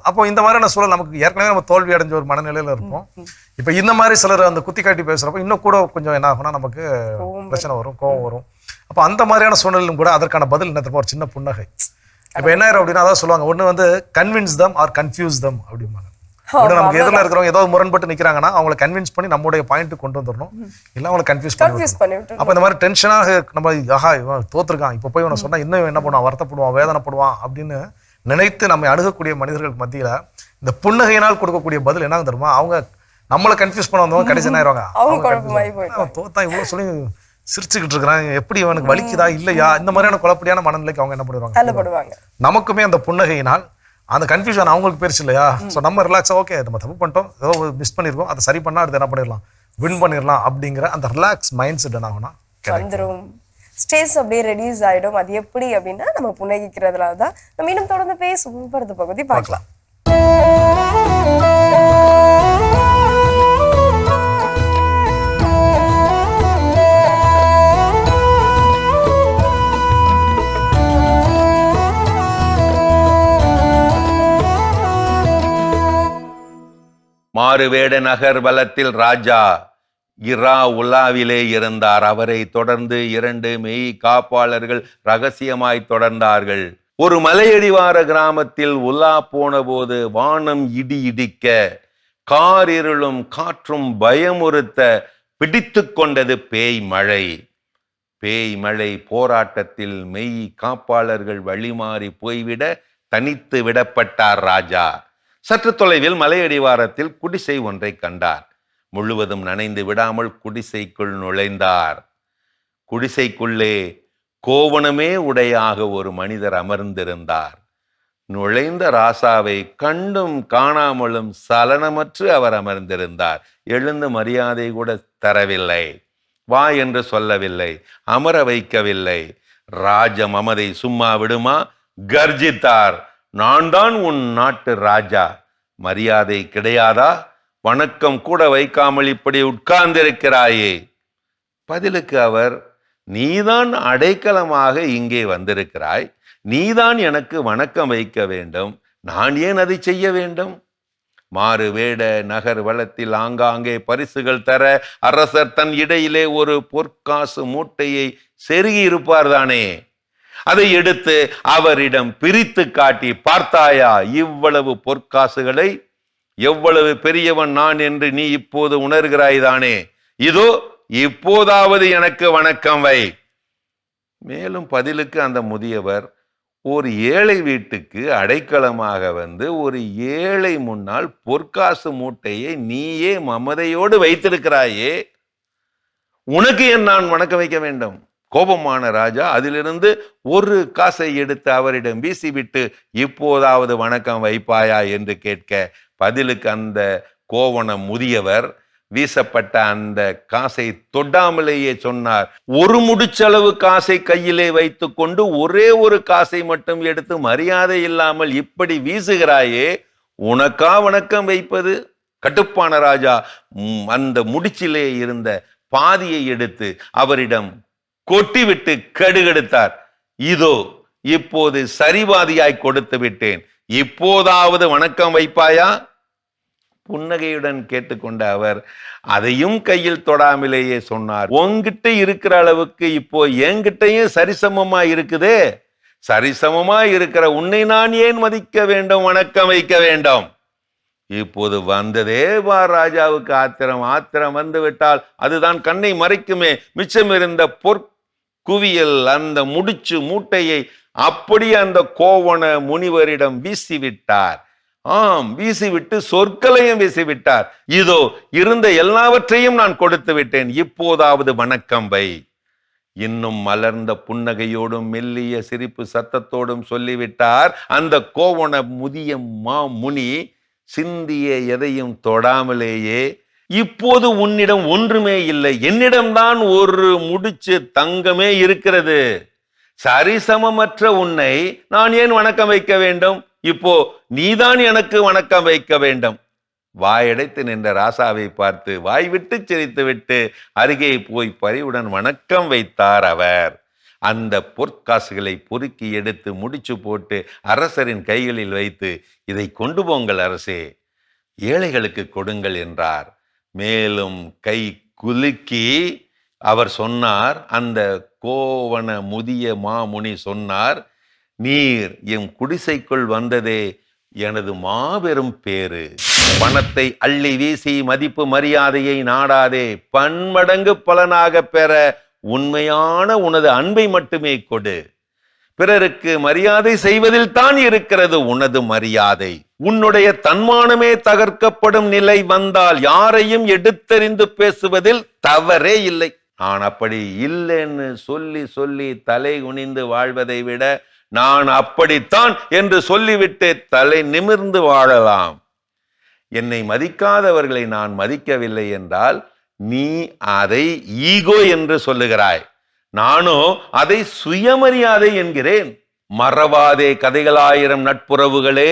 அப்போ இந்த மாதிரியான சூழல் நமக்கு ஏற்கனவே நம்ம தோல்வி அடைஞ்ச ஒரு மனநிலையில இருப்போம். இப்ப இந்த மாதிரி சிலர் அந்த குத்தி காட்டி பேசுறப்ப இன்னும் கூட கொஞ்சம் என்ன ஆகும்னா நமக்கு பிரச்சனை வரும், கோவம் வரும். அப்ப அந்த மாதிரியான சூழ்நிலையும் கூட அதற்கான பதில் என்ன தெரியுமா, ஒரு சின்ன புன்னகை. இப்ப என்ன ஆயிரும் அப்படின்னா, அதான் சொல்லுவாங்க, ஒண்ணு வந்து கன்வின்ஸ் தம் ஆர் கன்ஃபியூஸ் தம் அப்படிம்பாங்க. நமக்கு எதிரில் இருக்கிறவங்க ஏதோ முரண்பட்டு நிக்கிறாங்கன்னா அவங்களை கன்வின்ஸ் பண்ணி நம்மளுடைய பாயிண்ட் கொண்டு வந்துடணும், இல்லை அவங்களை கன்ஃபியூஸ் பண்ணி. அப்ப இந்த மாதிரி டென்ஷனாக நம்ம ஆஹா இவன் தோத்துருக்கான், இப்போ போய் உன சொன்னா இன்னும் என்ன பண்ணுவான், வருத்தப்படுவான், வேதனைப்படுவான் அப்படின்னு நினைத்து நம்ம அணுகக்கூடிய மனிதர்களுக்கு மத்தியில இந்த புன்னகையினால் கொடுக்கக்கூடிய பதில் என்ன தெரியுமா, அவங்க நம்மளை கன்ஃபியூஸ் பண்ண வந்தவங்க கடைசி என்ன ஆயிடுவாங்க, தோத்தான் இவ்வளவு சொல்லி சிரிச்சுக்கிட்டு இருக்கிறான், எப்படி இவனுக்கு வலிக்குதா இல்லையா, இந்த மாதிரியான குழப்படியான மனநிலைக்கு அவங்க என்ன பண்ணிடுவாங்க. நமக்குமே அந்த புன்னகையினால் அந்த கன்ஃபியூஷன் அவங்களுக்கு போயிருச்சு இல்லையா. ஸோ நம்ம ரிலாக்ஸா ஓகே நம்ம தப்பு பண்ணிட்டோம், ஏதோ மிஸ் பண்ணியிருக்கோம், அதை சரி பண்ணா அடுத்து என்ன பண்ணிடலாம், வின் பண்ணிடலாம் அப்படிங்கிற அந்த ரிலாக்ஸ் மைண்ட் செட் என்ன ஆகும்னா வந்துடும். ஸ்ட்ரெஸ் அப்படியே ரெடியூஸ் ஆயிடும். அது எப்படி அப்படின்னா நம்ம புன்னகிக்கிறதுல தான். நம்ம இன்னும் தொடர்ந்து பேசுவோம், அடுத்த பகுதி பார்க்கலாம். மாறுவேட நகர் வலத்தில் ராஜா இரா உலாவிலே இருந்தார். அவரை தொடர்ந்து 2 மெய் காப்பாளர்கள் ரகசியமாய் தொடர்ந்தார்கள். ஒரு மலையடிவார கிராமத்தில் உலா போன போது வானம் இடி இடிக்க, காரிருளும் காற்றும் பயமுறுத்த பிடித்து கொண்டது பேய் மழை. பேய் மழை போராட்டத்தில் மெய் காப்பாளர்கள் வழிமாறி போய்விட தனித்து விடப்பட்டார் ராஜா. சற்று தொலைவில் மலையடிவாரத்தில் குடிசை ஒன்றை கண்டார். முழுவதும் நனைந்து விடாமல் குடிசைக்குள் நுழைந்தார். குடிசைக்குள்ளே கோவணமே உடையாக ஒரு மனிதர் அமர்ந்திருந்தார். நுழைந்த ராசாவை கண்டும் காணாமலும் சலனமற்று அவர் அமர்ந்திருந்தார். எழுந்து மரியாதை கூட தரவில்லை, வா என்று சொல்லவில்லை, அமர வைக்கவில்லை. ராஜ மமதை சும்மா விடுமா? கர்ஜித்தார். நான் தான் உன் நாட்டு ராஜா, மரியாதை கிடையாதா? வணக்கம் கூட வைக்காமல் இப்படி உட்கார்ந்திருக்கிறாயே. பதிலுக்கு அவர், நீதான் அடைக்கலமாக இங்கே வந்திருக்கிறாய், நீதான் எனக்கு வணக்கம் வைக்க வேண்டும், நான் ஏன் அதை செய்ய வேண்டும்? மாறு வேட நகர் வளத்தில் ஆங்காங்கே பரிசுகள் தர அரசர் தன் இடையிலே ஒரு பொற்காசு மூட்டையை செருகி இருப்பார் தானே. அதை எடுத்து அவரிடம் பிரித்து காட்டி, பார்த்தாயா இவ்வளவு பொற்காசுகளை, எவ்வளவு பெரியவன் நான் என்று நீ இப்போது உணர்கிறாய் தானே, இதோ இப்போதாவது எனக்கு வணக்கம் வை. மேலும் பதிலுக்கு அந்த முதியவர், ஒரு ஏழை வீட்டுக்கு அடைக்கலமாக வந்து ஒரு ஏழை முன்னால் பொற்காசு மூட்டையை நீயே மமதையோடு வைத்திருக்கிறாயே, உனக்கு ஏன் நான் வணக்கம் வைக்க வேண்டும்? கோபமான ராஜா அதிலிருந்து ஒரு காசை எடுத்து அவரிடம் வீசிவிட்டு, இப்போதாவது வணக்கம் வைப்பாயா என்று கேட்க, பதிலுக்கு அந்த கோவண முதியவர், வீசப்பட்ட அந்த காசை தொடாமலேயே சொன்னார், ஒரு முடிச்சளவு காசை கையிலே வைத்துக் கொண்டு ஒரே ஒரு காசை மட்டும் எடுத்து மரியாதை இல்லாமல் இப்படி வீசுகிறாயே, உனக்கா வணக்கம் வைப்பது? கட்டுப்பான ராஜா அந்த முடிச்சிலே இருந்த பாதியை எடுத்து அவரிடம் கொட்டிவிட்டு கடுகெடுத்தார். இதோ இப்போது சரிபாதியாய் கொடுத்து விட்டேன், இப்போதாவது வணக்கம் வைப்பாயா? புன்னகையுடன் கேட்டுக்கொண்ட அவர் அதையும் கையில் தொடாமலேயே சொன்னார், உன்கிட்ட இருக்கிற அளவுக்கு இப்போ என்கிட்டயும் சரிசமமா இருக்குதே, சரிசமமா இருக்கிற உன்னை நான் ஏன் மதிக்க வேண்டும், வணக்கம் வைக்க வேண்டும்? இப்போது வந்ததே பார் ராஜாவுக்கு ஆத்திரம். ஆத்திரம் வந்து விட்டால் அதுதான் கண்ணை மறைக்குமே. மிச்சம் இருந்த பொற்குவியல் அந்த முடிச்சு மூட்டையை அப்படி அந்த கோவண முனிவரிடம் வீசிவிட்டார். வீசிவிட்டு சொற்களையும் வீசிவிட்டார். இதோ இருந்த எல்லாவற்றையும் நான் கொடுத்து விட்டேன், இப்போதாவது வணக்கம் வை. இன்னும் மலர்ந்த புன்னகையோடும் மெல்லிய சிரிப்பு சத்தத்தோடும் சொல்லிவிட்டார் அந்த கோவண முதிய முனி, சிந்திய எதையும் தொடாமலேயே, இப்போது உன்னிடம் ஒன்றுமே இல்லை, என்னிடம்தான் ஒரு முடிச்சு தங்கமே இருக்கிறது. சரிசமமற்ற உன்னை நான் ஏன் வணக்கம் வைக்க வேண்டும்? இப்போ நீதான் எனக்கு வணக்கம் வைக்க வேண்டும். வாயடைத்து நின்ற ராசாவை பார்த்து வாய் விட்டு சிரித்து விட்டு அருகே போய் பரிவுடன் வணக்கம் வைத்தார் அவர். அந்த பொற்காசுகளை பொறுக்கி எடுத்து முடிச்சு போட்டு அரசரின் கைகளில் வைத்து, இதை கொண்டு போங்கள் அரசே, ஏழைகளுக்கு கொடுங்கள் என்றார். மேலும் கை குலுக்கி அவர் சொன்னார், அந்த கோவண முதிய மாமுனி சொன்னார், நீர் எம் குடிசைக்குள் வந்ததே எனது மாபெரும் பேரு. பணத்தை அள்ளி வீசி மதிப்பு மரியாதையை நாடாதே, பன்மடங்கு பலனாக பெற உண்மையான உனது அன்பை மட்டுமே கொடு. பிறருக்கு மரியாதை செய்வதில் தான் இருக்கிறது உனது மரியாதை. உன்னுடைய தன்மானமே தகர்க்கப்படும் நிலை வந்தால் யாரையும் எடுத்தறிந்து பேசுவதில் தவறே இல்லை. நான் அப்படி இல்லைன்னு சொல்லி சொல்லி தலை குனிந்து வாழ்வதை விட நான் அப்படித்தான் என்று சொல்லிவிட்டு தலை நிமிர்ந்து வாழலாம். என்னை மதிக்காதவர்களை நான் மதிக்கவில்லை என்றால் நீ அதை ஈகோ என்று சொல்லுகிறாய், நானோ அதை சுயமரியாதை என்கிறேன். மறவாதே கதைகளாயிரம் நட்புறவுகளே,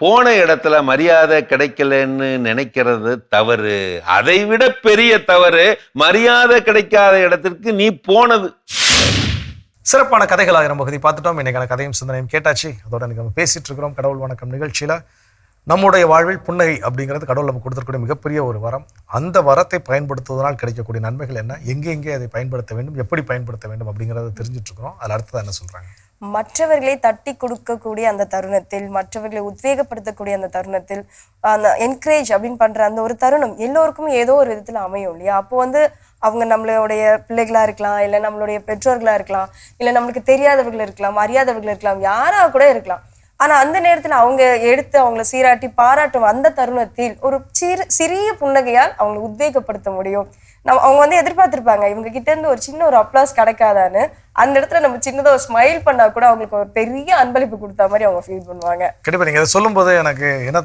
போன இடத்துல மரியாதை கிடைக்கலன்னு நினைக்கிறது தவறு. அதை விட பெரிய தவறு மரியாதை கிடைக்காத இடத்திற்கு நீ போனது. சிறப்பான கதைகளாயிரம் பகுதி பார்த்துட்டோம். இன்னைக்கான கதையும் சிந்தனையும் கேட்டாச்சு. அதோட நம்ம பேசிட்டு இருக்கிறோம் கடவுள் வணக்கம் நிகழ்ச்சியில. நம்முடைய வாழ்வில் புன்னகை அப்படிங்கிறது கடவுள் நமக்கு கொடுத்துருக்கூடிய மிகப்பெரிய ஒரு வரம். அந்த வரத்தை பயன்படுத்துவதனால் கிடைக்கக்கூடிய நன்மைகள் என்ன, எங்கே அதை பயன்படுத்த வேண்டும், எப்படி பயன்படுத்த வேண்டும் அப்படிங்கிறத தெரிஞ்சுட்டு இருக்கிறோம். அதில் அடுத்ததான் என்ன சொல்றாங்க? மற்றவர்களை தட்டி கொடுக்கக்கூடிய அந்த தருணத்தில், மற்றவர்களை உத்வேகப்படுத்தக்கூடிய அந்த தருணத்தில், அந்த என்கரேஜ் அப்படின்னு பண்ற அந்த ஒரு தருணம் எல்லோருக்கும் ஏதோ ஒரு விதத்துல அமையும் இல்லையா? அப்போ அவங்க நம்மளுடைய பிள்ளைகளா இருக்கலாம், இல்லை நம்மளுடைய பெற்றோர்களா இருக்கலாம், இல்லை நம்மளுக்கு தெரியாதவர்கள் இருக்கலாம், அறியாதவர்கள் இருக்கலாம், யாரா கூட இருக்கலாம். ஆனா அந்த நேரத்துல அவங்க எடுத்து அவங்களை சீராட்டி பாராட்டும் அந்த தருணத்தில் ஒரு சிறிய புன்னகையால் அவங்களை உத்வேகப்படுத்த முடியும். அவங்க எதிர்பார்த்திருப்பாங்க இவங்க கிட்ட இருந்து ஒரு சின்ன ஒரு அப்ளாஸ் கிடைக்காதான்னு. அந்த இடத்துல நம்ம சின்னதா ஒரு ஸ்மைல் பண்ணா கூட அவங்களுக்கு ஒரு பெரிய அன்பளிப்பு கொடுத்த மாதிரி அவங்க ஃபீல் பண்ணுவாங்க. கண்டிப்பா நீங்க அதை சொல்லும் போது எனக்கு என்ன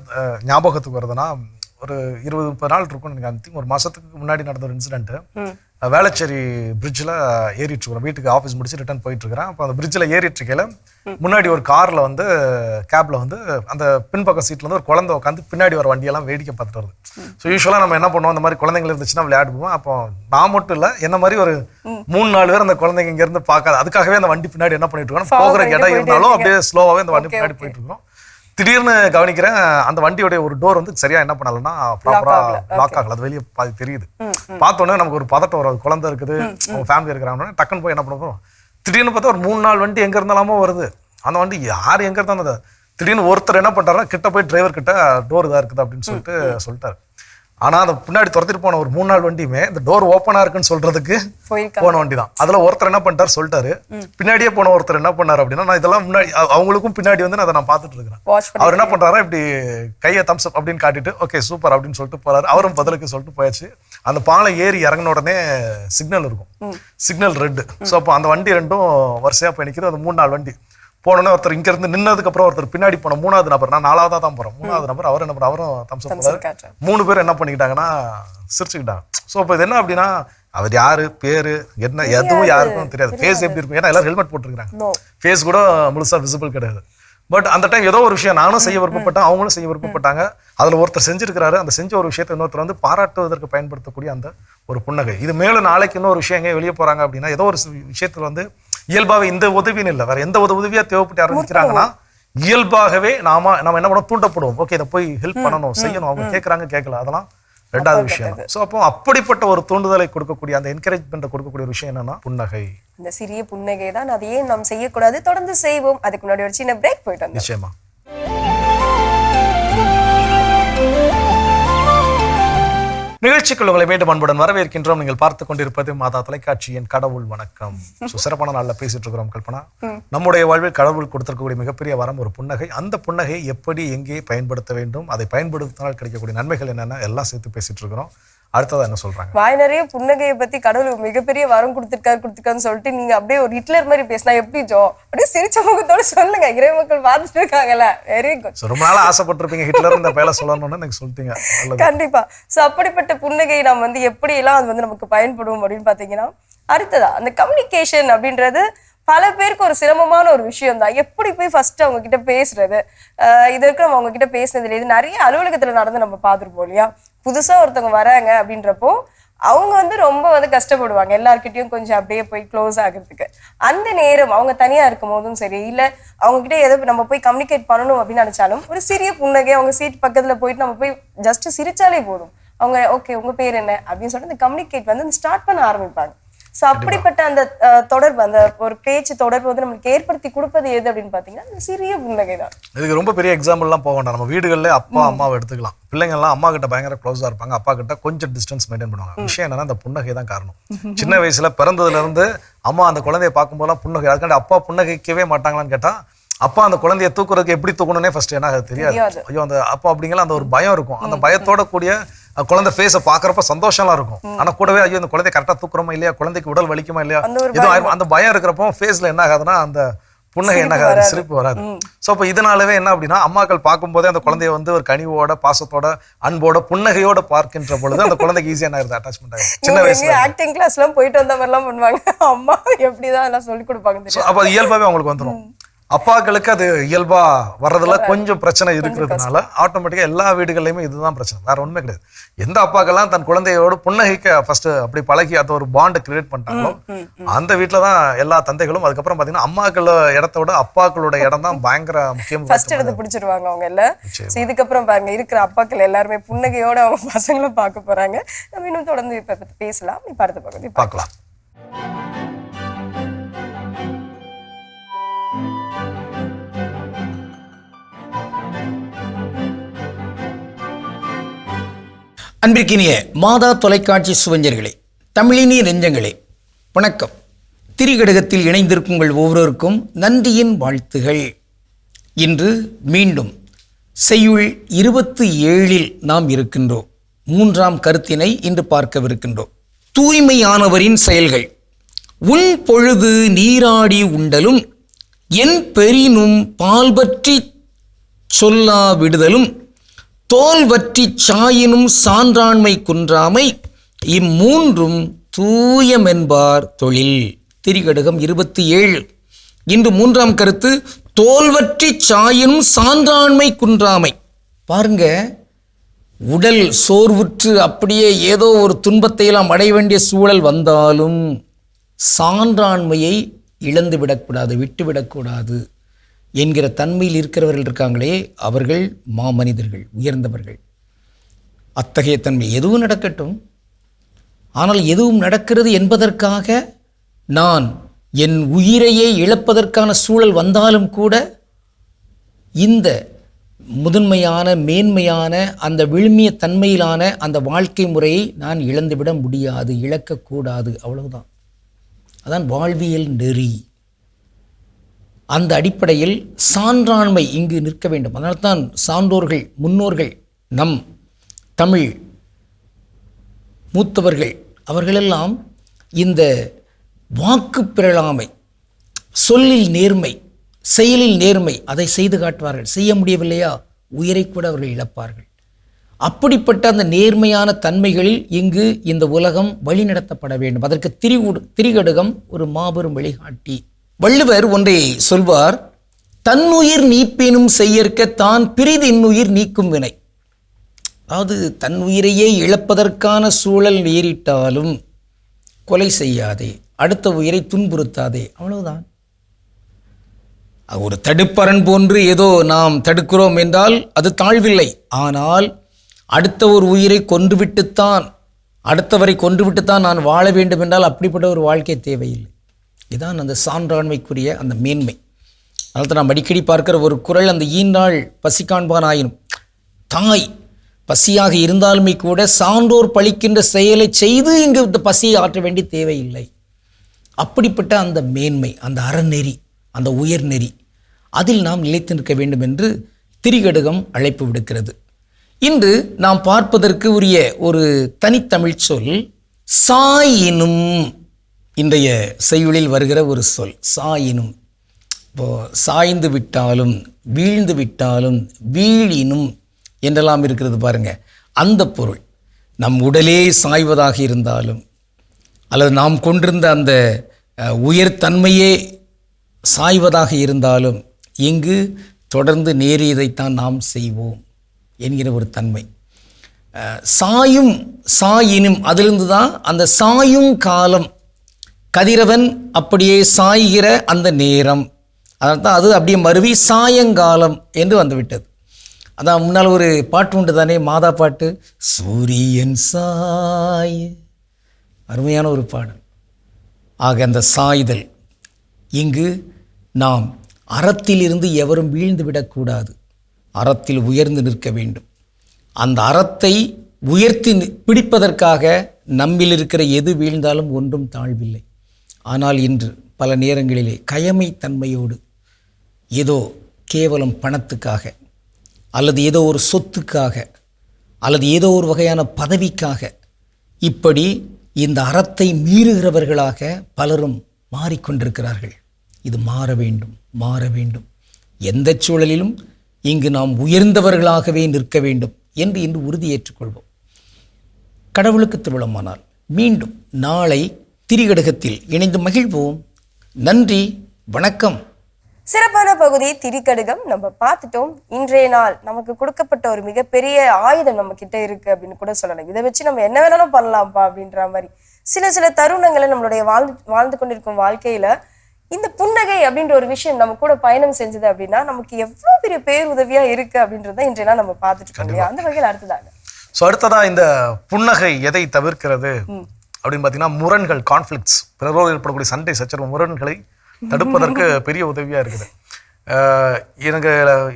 ஞாபகத்துக்கு வருதுன்னா, ஒரு 20-30 நாள் இருக்கும் நினைக்கிறேன். ஒரு மாசத்துக்கு முன்னாடி நடந்த ஒரு இன்சிடென்ட். வேளச்சேரி பிரிட்ஜில் ஏறிட்டு இருக்கிறோம். வீட்டுக்கு ஆஃபீஸ் முடிச்சு ரிட்டர்ன் போயிட்டு இருக்கிறேன். அப்போ அந்த பிரிட்ஜில் ஏறிட்டு இருக்கையில முன்னாடி ஒரு கார்ல கேப்ல அந்த பின்பக்க சீட்ல ஒரு குழந்தை உட்காந்து பின்னாடி வர வண்டியெல்லாம் வேடிக்கை பார்த்துட்டு வருது. ஸோ யூஸ்வலாக நம்ம என்ன பண்ணுவோம், அந்த மாதிரி குழந்தைங்க இருந்துச்சுன்னா விளையாடுவோம். அப்போ நான் மட்டும் இல்லை, என்ன மாதிரி ஒரு 3-4 பேர் அந்த குழந்தைங்க இங்க இருந்து பார்க்காது. அதுக்காகவே அந்த வண்டி பின்னாடி என்ன பண்ணிட்டு இருக்கோம், போகிற இடம் இருந்தாலும் அப்படியே ஸ்லோவாகவே அந்த வண்டி பின்னாடி போயிட்டு இருக்கோம். திடீர்னு கவனிக்கிறேன், அந்த வண்டியோடைய ஒரு டோர் சரியா என்ன பண்ணலன்னா ப்ராப்பரா லாக் ஆகல. அது வெளியே பாதி தெரியுது. பார்த்தோன்னே நமக்கு ஒரு பதட்டம் வரும். குழந்தை இருக்குது, அவங்க ஃபேமிலி இருக்கிறாங்க. டக்குன்னு போய் என்ன பண்ண போறோம், திடீர்னு பார்த்தா ஒரு 3-4 வண்டி எங்க இருந்தாலுமோ வருது. அந்த வண்டி யார் எங்க இருந்தா திடீர்னு ஒருத்தர் என்ன பண்றாருன்னா, கிட்ட போய் டிரைவர் கிட்ட டோர் இதா இருக்குது அப்படின்னு சொல்லிட்டாரு. ஆனா அந்த பின்னாடி துரத்திட்டு போன ஒரு 3-4 வண்டியுமே இந்த டோர் ஓப்பனா இருக்குன்னு சொல்றதுக்கு போன வண்டி தான். அதுல ஒருத்தர் என்ன பண்ணிட்டாரு சொல்லிட்டாரு. பின்னாடியே போன ஒருத்தர் என்ன பண்ணாரு அப்படின்னா, நான் இதெல்லாம் முன்னாடி அவங்களுக்கும் பின்னாடி அதை நான் பார்த்துட்டு இருக்கிறேன். அவர் என்ன பண்றாரு, இப்படி கையை தம்ஸ் அப் அப்படின்னு காட்டிட்டு ஓகே சூப்பர் அப்படின்னு சொல்லிட்டு போறாரு. அவரும் பதிலுக்கு சொல்லிட்டு போயாச்சு. அந்த பாலம் ஏறி இறங்கின உடனே சிக்னல் இருக்கும், சிக்னல் ரெட். ஸோ அப்போ அந்த வண்டி ரெண்டும் வரிசையா போய் நிற்கிது. அந்த 3-4 வண்டி போனோன்னே ஒருத்தர் இங்க இருந்து நின்னதுக்கு அப்புறம் ஒருத்தர் பின்னாடி போன 3வது நபர், நான் 4வதா தான் போறேன், 3வது நபர் அவர் என்ன பண்ண, அவரும் தம்ஸ் அப் பண்ணாரு. 3 பேர் என்ன பண்ணிக்கிட்டாங்கன்னா சிரிச்சுக்கிட்டாங்க. ஸோ அப்போ இது என்ன அப்படின்னா அவர் யாரு, பேரு என்ன, எதுவும் யாருக்கும் தெரியாது. ஃபேஸ் எப்படி இருக்கும், ஏன்னா எல்லாரும் ஹெல்மெட் போட்டுருக்காங்க, ஃபேஸ் கூட முழுசா விசிபிள் கிடையாது. பட் அந்த டைம் ஏதோ ஒரு விஷயம் நானும் செய்ய விருப்பப்பட்டேன், அவங்களும் செய்ய விருப்பப்பட்டாங்க. அதில் ஒருத்தர் செஞ்சிருக்கிறாரு, அந்த செஞ்ச ஒரு விஷயத்தை இன்னொருத்தர் வந்து பாராட்டுவதற்கு பயன்படுத்தக்கூடிய அந்த ஒரு புன்னகை. இது மேலும் நாளைக்கு இன்னொரு விஷயம் எங்கே வெளியே போறாங்க அப்படின்னா ஏதோ ஒரு விஷயத்துல வந்து இயல்பாகவே இந்த உதவின்னு இல்லை, வேற எந்த உதவியா தேவைப்பட்டு யாரும் நிற்கிறாங்கன்னா இயல்பாகவே நம்ம என்ன பண்ணோம், தூண்டப்படுவோம். ஓகே, இதை போய் ஹெல்ப் பண்ணணும், செய்யணும். அவங்க கேட்குறாங்க, கேட்கல, அதெல்லாம் ரெண்டாவது விஷயம் தான். ஸோ அப்போ அப்படிப்பட்ட ஒரு தூண்டுதலை கொடுக்கக்கூடிய அந்த என்கரேஜ்மெண்ட்டை கொடுக்கக்கூடிய ஒரு விஷயம் என்னன்னா புன்னகை. இந்த சிறிய புன்னகை தான், அதை ஏன் நாம் செய்யக்கூடாது, தொடர்ந்து செய்வோம். அதுக்கு முன்னாடி ஒரு சின்ன பிரேக் போயிட்டு வந்தோம். நிச்சயமா. நிகழ்ச்சிக்குள் உங்களை மீண்டும் அன்புடன் வரவேற்கின்றோம். நீங்கள் பார்த்து கொண்டிருப்பது மாதா தொலைக்காட்சியின் கடவுள் வணக்கம். சிறப்பான நாள்ல பேசிட்டு இருக்கிறோம் கல்பனா. நம்முடைய வாழ்வில் கடவுள் கொடுத்திருக்கக்கூடிய மிகப்பெரிய வரம் ஒரு புன்னகை. அந்த புன்னகை எப்படி எங்கே பயன்படுத்த வேண்டும், அதை பயன்படுத்தினால் கிடைக்கக்கூடிய நன்மைகள் என்னென்ன எல்லாம் சேர்த்து பேசிட்டு இருக்கிறோம். அடுத்ததா என்ன சொல்றாங்க, வாய் நிறைய புன்னகையை பத்தி கடவுள் மிகப்பெரிய வரம் கொடுத்திருக்காருன்னு சொல்லிட்டு நீங்க அப்படியே ஒரு ஹிட்லர் மாதிரி பேசினா எப்படி ஜோ, அப்படியே சிரிச்ச முகத்தோட சொல்லுங்க. இறை மக்கள் பார்த்துட்டு இருக்காங்கல்ல, வெரி குட். ரொம்ப நாளா ஆசைப்பட்டிருப்பீங்க ஹிட்லர் இந்த பேரை சொல்லணும்னு எனக்கு சொல்லிட்டீங்க. கண்டிப்பா. சோ அப்படிப்பட்ட புன்னகை நாம் வந்து எப்படி எல்லாம் அது வந்து நமக்கு பயன்படும் அப்படின்னு பாத்தீங்கன்னா, அடுத்ததா அந்த கம்யூனிகேஷன் அப்படின்றது பல பேருக்கு ஒரு சிரமமான ஒரு விஷயம் தான். எப்படி போய் ஃபர்ஸ்ட் அவங்க கிட்ட பேசுறது, இது வரைக்கும் நம்ம அவங்க கிட்ட பேசுனது இது நிறைய அலுவலகத்துல நடந்து நம்ம பார்த்துருப்போம் இல்லையா. புதுசா ஒருத்தவங்க வராங்க அப்படின்றப்போ அவங்க வந்து ரொம்ப வந்து கஷ்டப்படுவாங்க எல்லார்கிட்டயும் கொஞ்சம் அப்படியே போய் க்ளோஸ் ஆகிறதுக்கு. அந்த நேரம் அவங்க தனியா இருக்கும் போதும் சரி, இல்ல அவங்க கிட்ட எதை நம்ம போய் கம்யூனிகேட் பண்ணணும் அப்படின்னு நினைச்சாலும் ஒரு சிறிய புன்னகை, அவங்க சீட் பக்கத்துல போயிட்டு நம்ம போய் ஜஸ்ட் சிரிச்சாலே போதும். அவங்க ஓகே உங்க பேர் என்ன அப்படின்னு சொல்லிட்டு இந்த கம்யூனிகேட் வந்து ஸ்டார்ட் பண்ண ஆரம்பிப்பாங்க. ஸோ அப்படிப்பட்ட அந்த தொடர்பு, அந்த ஒரு பேச்சு தொடர்பு வந்து நம்மளுக்கு ஏற்படுத்தி கொடுப்பது எது அப்படின்னு பாத்தீங்கன்னா அந்த சிறிய புன்னகை தான். இதுக்கு ரொம்ப பெரிய எக்ஸாம்பிள்லாம் போக வேண்டாம். நம்ம வீடுகளில் அப்பா அம்மாவை எடுத்துக்கலாம். பிள்ளைங்கள்லாம் அம்மா கிட்ட பயங்கர க்ளோஸாக இருப்பாங்க, அப்பா கிட்ட கொஞ்சம் டிஸ்டன்ஸ் மெயின்டைன் பண்ணுவாங்க. விஷயம் என்னன்னா அந்த புன்னகை தான் காரணம். சின்ன வயசுல பிறந்ததுல இருந்து அம்மா அந்த குழந்தைய பார்க்கும்போதெல்லாம் புன்னகை, அதுக்காண்டி அப்பா புன்னகைக்கவே மாட்டாங்களான்னு கேட்டா அப்பா அந்த குழந்தைய தூக்குறதுக்கு எப்படி தூக்கணும்னே ஃபர்ஸ்ட் என்ன தெரியாது. ஐயோ அந்த அப்பா அப்படிங்கிற அந்த ஒரு பயம் இருக்கும். அந்த பயத்தோட கூடிய குழந்தை ஃபேஸை பாக்குறப்ப சந்தோஷம்லாம் இருக்கும். ஆனா கூடவே ஐயோ இந்த குழந்தைய கரெக்டா தூக்குறோமா இல்லையா, குழந்தைக்கு உடல் வலிக்குமா இல்லையா, எதுவும் அந்த பயம் இருக்கிறப்போ ஃபேஸ்ல என்ன ஆகாதுன்னா அந்த புன்னகை என்ன ஆகாது, சிரிப்பு வராது. ஸோ அப்போ இதனாலவே என்ன அப்படின்னா அம்மாக்கள் பார்க்கும்போதே அந்த குழந்தைய வந்து ஒரு கனிவோட, பாசத்தோட, அன்போட, புன்னகையோட பார்க்கின்ற பொழுது அந்த குழந்தைக்கு ஈஸியா என்ன ஆகுது, அட்டாச்மெண்ட் ஆகும். சின்ன வயசுல ஆக்டிங் கிளாஸ் எல்லாம் போயிட்டு வந்த மாதிரி எல்லாம் பண்ணுவாங்க அம்மா, எப்படிதான் எல்லாம் சொல்லி கொடுப்பாங்க. அப்போ அது இயல்பாவே அவங்களுக்கு வந்துடும். அப்பாக்களுக்கு அது இயல்பா வர்றதுல கொஞ்சம் பிரச்சனை இருக்கிறதுனால ஆட்டோமேட்டிக்கா எல்லா வீடுகள்லயுமே இதுதான் பிரச்சனை, வேற ஒண்ணுமே கிடையாது. எந்த அப்பாக்கெல்லாம் தன் குழந்தையோட புன்னகைக்க ஃபர்ஸ்ட் அப்படி பழகி அதை ஒரு பாண்ட் கிரியேட் பண்ணிட்டாங்களோ அந்த வீட்டுல தான் எல்லா தந்தைகளும். அதுக்கப்புறம் பாத்தீங்கன்னா அம்மாக்கள இடத்தோட அப்பாக்களோட இடம் தான் பயங்கர முக்கியம். ஃபர்ஸ்ட் எடுத்து பிடிச்சிருவாங்க அவங்க எல்லாம். இதுக்கப்புறம் பாருங்க இருக்கிற அப்பாக்கள் எல்லாருமே புன்னகையோட அவங்க பசங்களை பார்க்க போறாங்க. நம்ம இன்னும் தொடர்ந்து இப்ப பேசலாம். இப்ப அடுத்த பகுதி பார்க்கலாம். அன்பிற்கினிய மாதா தொலைக்காட்சி சுவஞ்சர்களே, தமிழினி நெஞ்சங்களே, வணக்கம். திரிகடகத்தில் இணைந்திருக்கும் உங்கள் ஒவ்வொருவருக்கும் நன்றியின் வாழ்த்துகள். இன்று மீண்டும் செய்யுள் 27 நாம் இருக்கின்றோம். 3ஆம் கருத்தினை இன்று பார்க்கவிருக்கின்றோம். தூய்மையானவரின் செயல்கள். உன் பொழுது நீராடி உண்டலும், என் பெரினும் பால் பற்றி சொல்லா விடுதலும், தோல் வற்றி சாயினும் சான்றாண்மை குன்றாமை, இம்மூன்றும் தூயமென்பார் தொழில். திரிகடகம் 27. இன்று 3ஆம் கருத்து, தோல் வற்றி சாயினும் சான்றாண்மை குன்றாமை. பாருங்க, உடல் சோர்வுற்று அப்படியே ஏதோ ஒரு துன்பத்தை எல்லாம் அடைய வேண்டிய சூழல் வந்தாலும் சான்றாண்மையை இழந்து விடக்கூடாது, விட்டுவிடக்கூடாது என்கிற தன்மையில் இருக்கிறவர்கள் இருக்காங்களே, அவர்கள் மாமனிதர்கள், உயர்ந்தவர்கள். அத்தகைய தன்மை எதுவும் நடக்கட்டும், ஆனால் எதுவும் நடக்கிறது என்பதற்காக நான் என் உயிரையே இழப்பதற்கான சூழல் வந்தாலும் கூட இந்த முதன்மையான, மேன்மையான, அந்த விழுமிய தன்மையிலான அந்த வாழ்க்கை முறையை நான் இழந்துவிட முடியாது, இழக்கக்கூடாது. அவ்வளவுதான். அதான் வாழ்வியல் நெறி. அந்த அடிப்படையில் சான்றாண்மை இங்கு நிற்க வேண்டும். அதனால்தான் சான்றோர்கள், முன்னோர்கள், நம் தமிழ் மூத்தவர்கள் அவர்களெல்லாம் இந்த வாக்கு பிறழாமை, சொல்லில் நேர்மை, செயலில் நேர்மை, அதை செய்து காட்டுவார்கள். செய்ய முடியவில்லையா, உயிரை கூட அவர்கள் இழப்பார்கள். அப்படிப்பட்ட அந்த நேர்மையான தன்மைகளில் இங்கு இந்த உலகம் வழிநடத்தப்பட வேண்டும். அதற்கு திரிகடுகம் ஒரு மாபெரும் வழிகாட்டி. வள்ளுவர் ஒன்றை சொல்வார், தன்னுயிர் நீப்பினும் செய்யற்க தான் பிறிதின்னுயிர் நீக்கும் வினை. அதாவது தன் உயிரையே இழப்பதற்கான சூழல் நேரிட்டாலும் கொலை செய்யாதே, அடுத்த உயிரை துன்புறுத்தாதே, அவ்வளவுதான். ஒரு தடுப்பரண் போன்று ஏதோ நாம் தடுக்கிறோம் என்றால் அது தாழ்வில்லை. ஆனால் அடுத்த ஒரு உயிரை கொன்றுவிட்டுத்தான், அடுத்தவரை கொன்றுவிட்டுத்தான் நான் வாழ வேண்டும் என்றால் அப்படிப்பட்ட ஒரு வாழ்க்கை தேவையில்லை. இதுதான் அந்த சான்றாண்மைக்குரிய அந்த மேன்மை. அதனால் நாம் அடிக்கடி பார்க்கிற ஒரு குறள், அந்த ஈநாள் பசி காண்பான் ஆயினும், தாய் பசியாக இருந்தாலுமே கூட சான்றோர் பழிக்கின்ற செயலை செய்து இங்கு இந்த பசியை ஆற்ற வேண்டிய தேவையில்லை. அப்படிப்பட்ட அந்த மேன்மை, அந்த அறநெறி, அந்த உயர்நெறி, அதில் நாம் நிலைத்து நிற்க வேண்டும் என்று திரிகடுகம் அழைப்பு விடுக்கிறது. இன்று நாம் பார்ப்பதற்கு உரிய ஒரு தனித்தமிழ் சொல் சாயினும். இன்றைய செய்யுளில் வருகிற ஒரு சொல் சாயினும். இப்போ சாய்ந்து விட்டாலும், வீழ்ந்து விட்டாலும், வீழினும் என்றெல்லாம் இருக்கிறது பாருங்க. அந்த பொருள் நம் உடலே சாய்வதாக இருந்தாலும், அல்லது நாம் கொண்டிருந்த அந்த உயர்தன்மையே சாய்வதாக இருந்தாலும், இங்கு தொடர்ந்து நேரியதைத்தான் நாம் செய்வோம் என்கிற ஒரு தன்மை. சாயும் சாயினும், அதிலிருந்து தான் அந்த சாயும் காலம், கதிரவன் அப்படியே சாய்கிற அந்த நேரம், அதனால் தான் அது அப்படியே மருவி சாயங்காலம் என்று வந்துவிட்டது. அதான் முன்னால் ஒரு பாட்டு உண்டு தானே, மாதா பாட்டு, சூரியன் சாய், அருமையான ஒரு பாடல். ஆக அந்த சாய்தல், இங்கு நாம் அறத்திலிருந்து எவரும் வீழ்ந்து விடக்கூடாது, அறத்தில் உயர்ந்து நிற்க வேண்டும். அந்த அறத்தை உயர்த்தி பிடிப்பதற்காக நம்மில் இருக்கிற எது வீழ்ந்தாலும் ஒன்றும் தாழ்வில்லை. ஆனால் இன்று பல நேரங்களிலே கயமை தன்மையோடு ஏதோ கேவலம் பணத்துக்காக, அல்லது ஏதோ ஒரு சொத்துக்காக, அல்லது ஏதோ ஒரு வகையான பதவிக்காக, இப்படி இந்த அறத்தை மீறுகிறவர்களாக பலரும் மாறிக்கொண்டிருக்கிறார்கள். இது மாற வேண்டும், மாற வேண்டும். எந்த சூழலிலும் இங்கு நாம் உயர்ந்தவர்களாகவே நிற்க வேண்டும் என்று இன்று உறுதியேற்றுக்கொள்வோம். கடவுளுக்கு திருவிழமானால் மீண்டும் நாளை திரிகடுகத்தில் இணைந்து மகிழ்வோம். நன்றி, வணக்கம். சிறப்பான பகுதி திரிகடுகம் நம்ம பார்த்துட்டோம். இன்றைய நாள் நமக்கு கொடுக்கப்பட்ட ஒரு மிகப்பெரிய ஆயுதம் நம்ம கிட்ட இருக்கு அப்படின்னு கூட சொல்லலாம். இதை வச்சு நம்ம என்ன வேணாலும் பண்ணலாம்ப்பா அப்படின்ற மாதிரி சில தருணங்களை நம்மளுடைய வாழ்ந்து கொண்டிருக்கும் வாழ்க்கையில இந்த புன்னகை அப்படின்ற ஒரு விஷயம் நம்ம கூட பயணம் செஞ்சது அப்படின்னா நமக்கு எவ்வளவு பெரிய பேருதவியா இருக்கு அப்படின்றத இன்றைய நாள் நம்ம பார்த்துட்டு இருக்கோம். அந்த வகையில் அடுத்ததா இந்த புன்னகை எதை தவிர்க்கிறது அப்படின்னு பாத்தீங்கன்னா, முரண்கள், கான்ஃபிளிக்ட்ஸ், பிறரோடு ஏற்படக்கூடிய சண்டை சச்சரவு, முரண்களை தடுப்பதற்கு பெரிய உதவியா இருக்குது.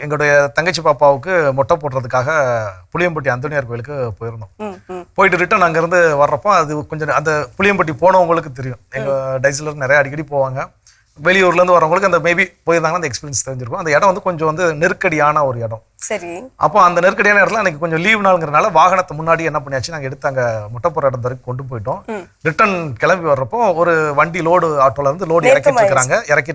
எங்களுடைய தங்கச்சி பாப்பாவுக்கு மொட்டை போடுறதுக்காக புளியம்பட்டி அந்தோனியார் கோயிலுக்கு போயிருந்தோம். போயிட்டு ரிட்டர்ன் அங்கேருந்து வர்றப்போ அது கொஞ்சம், அந்த புளியம்பட்டி போனவங்களுக்கு தெரியும், எங்கள் டைஸ்லர் நிறைய அடிக்கடி போவாங்க. வெளியூர்லேருந்து வரவங்களுக்கு அந்த மேபி போயிருந்தாங்கன்னா அந்த எக்ஸ்பீரியன்ஸ் தெரிஞ்சிருக்கும். அந்த இடம் வந்து கொஞ்சம் நெருக்கடியான ஒரு இடம். சரி. அப்போ அந்த நெருக்கடியான இடத்துல எனக்கு கொஞ்சம் லீவ் நாளுங்கிறனால வாகனத்தை முன்னாடி என்ன பண்ணியாச்சு, நாங்கள் எடுத்து அங்கே முட்டை போகிற இடம் வரைக்கும் கொண்டு போயிட்டோம். ரிட்டர்ன் கிளம்பி வர்றப்போ ஒரு வண்டி லோடு ஆட்டோல இருந்து லோடு இறக்கிட்டு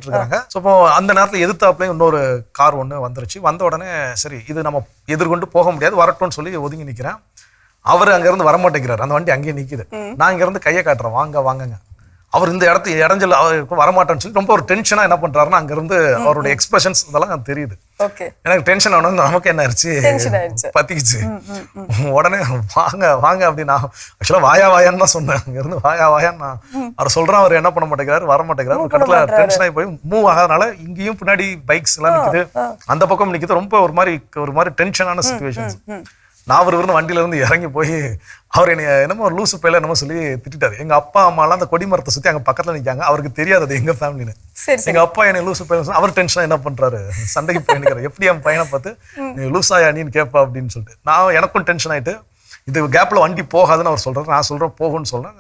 இருக்காங்க. ஸோ இப்போ அந்த நேரத்தில் எதிர்த்தாப்புலையும் இன்னொரு கார் ஒன்று வந்துருச்சு. வந்த உடனே சரி இது நம்ம எதிர்கொண்டு போக முடியாது, வரட்டும்னு சொல்லி ஒதுங்கி நிற்கிறேன். அவர் அங்கேருந்து வரமாட்டேங்கிறார், அந்த வண்டி அங்கேயே நிற்கிது. நான் இங்கேருந்து கையை காட்டுறேன், வாங்கங்க. அவர் இந்த இடைஞ்சல் அவர் வரமாட்டேன்னு சொல்லி ரொம்ப ஒரு டென்ஷனா என்ன பண்றாருன்னா, அங்கிருந்து அவருடைய எக்ஸ்பிரஷன்ஸ் இதெல்லாம் தெரியுது. எனக்கு டென்ஷன் ஆனது, நமக்கு என்ன ஆயிடுச்சு, பத்திக்குச்சு. உடனே வாங்க அப்படின்னு ஆக்சுவலா வாயான்னு தான் சொன்னேன். அங்க இருந்து வாயான்னு நான் அவர் சொல்றேன். அவர் என்ன பண்ண மாட்டேங்கிறாரு, வர மாட்டேங்கிறாரு. ஒரு கடத்துல டென்ஷன் ஆகி போய் மூவ் ஆகாதனால இங்கேயும் பின்னாடி பைக்ஸ் எல்லாம் நிக்குது, அந்த பக்கம் நிக்குது. ரொம்ப ஒரு மாதிரி டென்ஷனான சிச்சுவேஷன்ஸ். நான் அவர் வண்டியில இருந்து இறங்கி போய் அவர் என்னை என்னமோ ஒரு லூசு பையில என்னமோ சொல்லி திட்டாரு. எங்க அப்பா அம்மாலாம் அந்த கொடிமரத்தை சுத்தி அங்க பக்கத்துல நிக்காங்க. அவருக்கு தெரியாது எங்க ஃபேமிலின்னு. எங்க அப்பா என்னை லூசு பையன், அவர் டென்ஷனா என்ன பண்றாரு, சண்டைக்கு போய் நிற்கிறார். எப்படி என் பையனை பார்த்து நீ லூசாயா நீன்னு கேட்பா அப்படின்னு சொல்லிட்டு நான் எனக்கும் டென்ஷன் ஆயிட்டு, இது கேப்ல வண்டி போகாதுன்னு அவர் சொல்றாரு. நான் சொல்றேன் போகும்னு சொல்றேன்.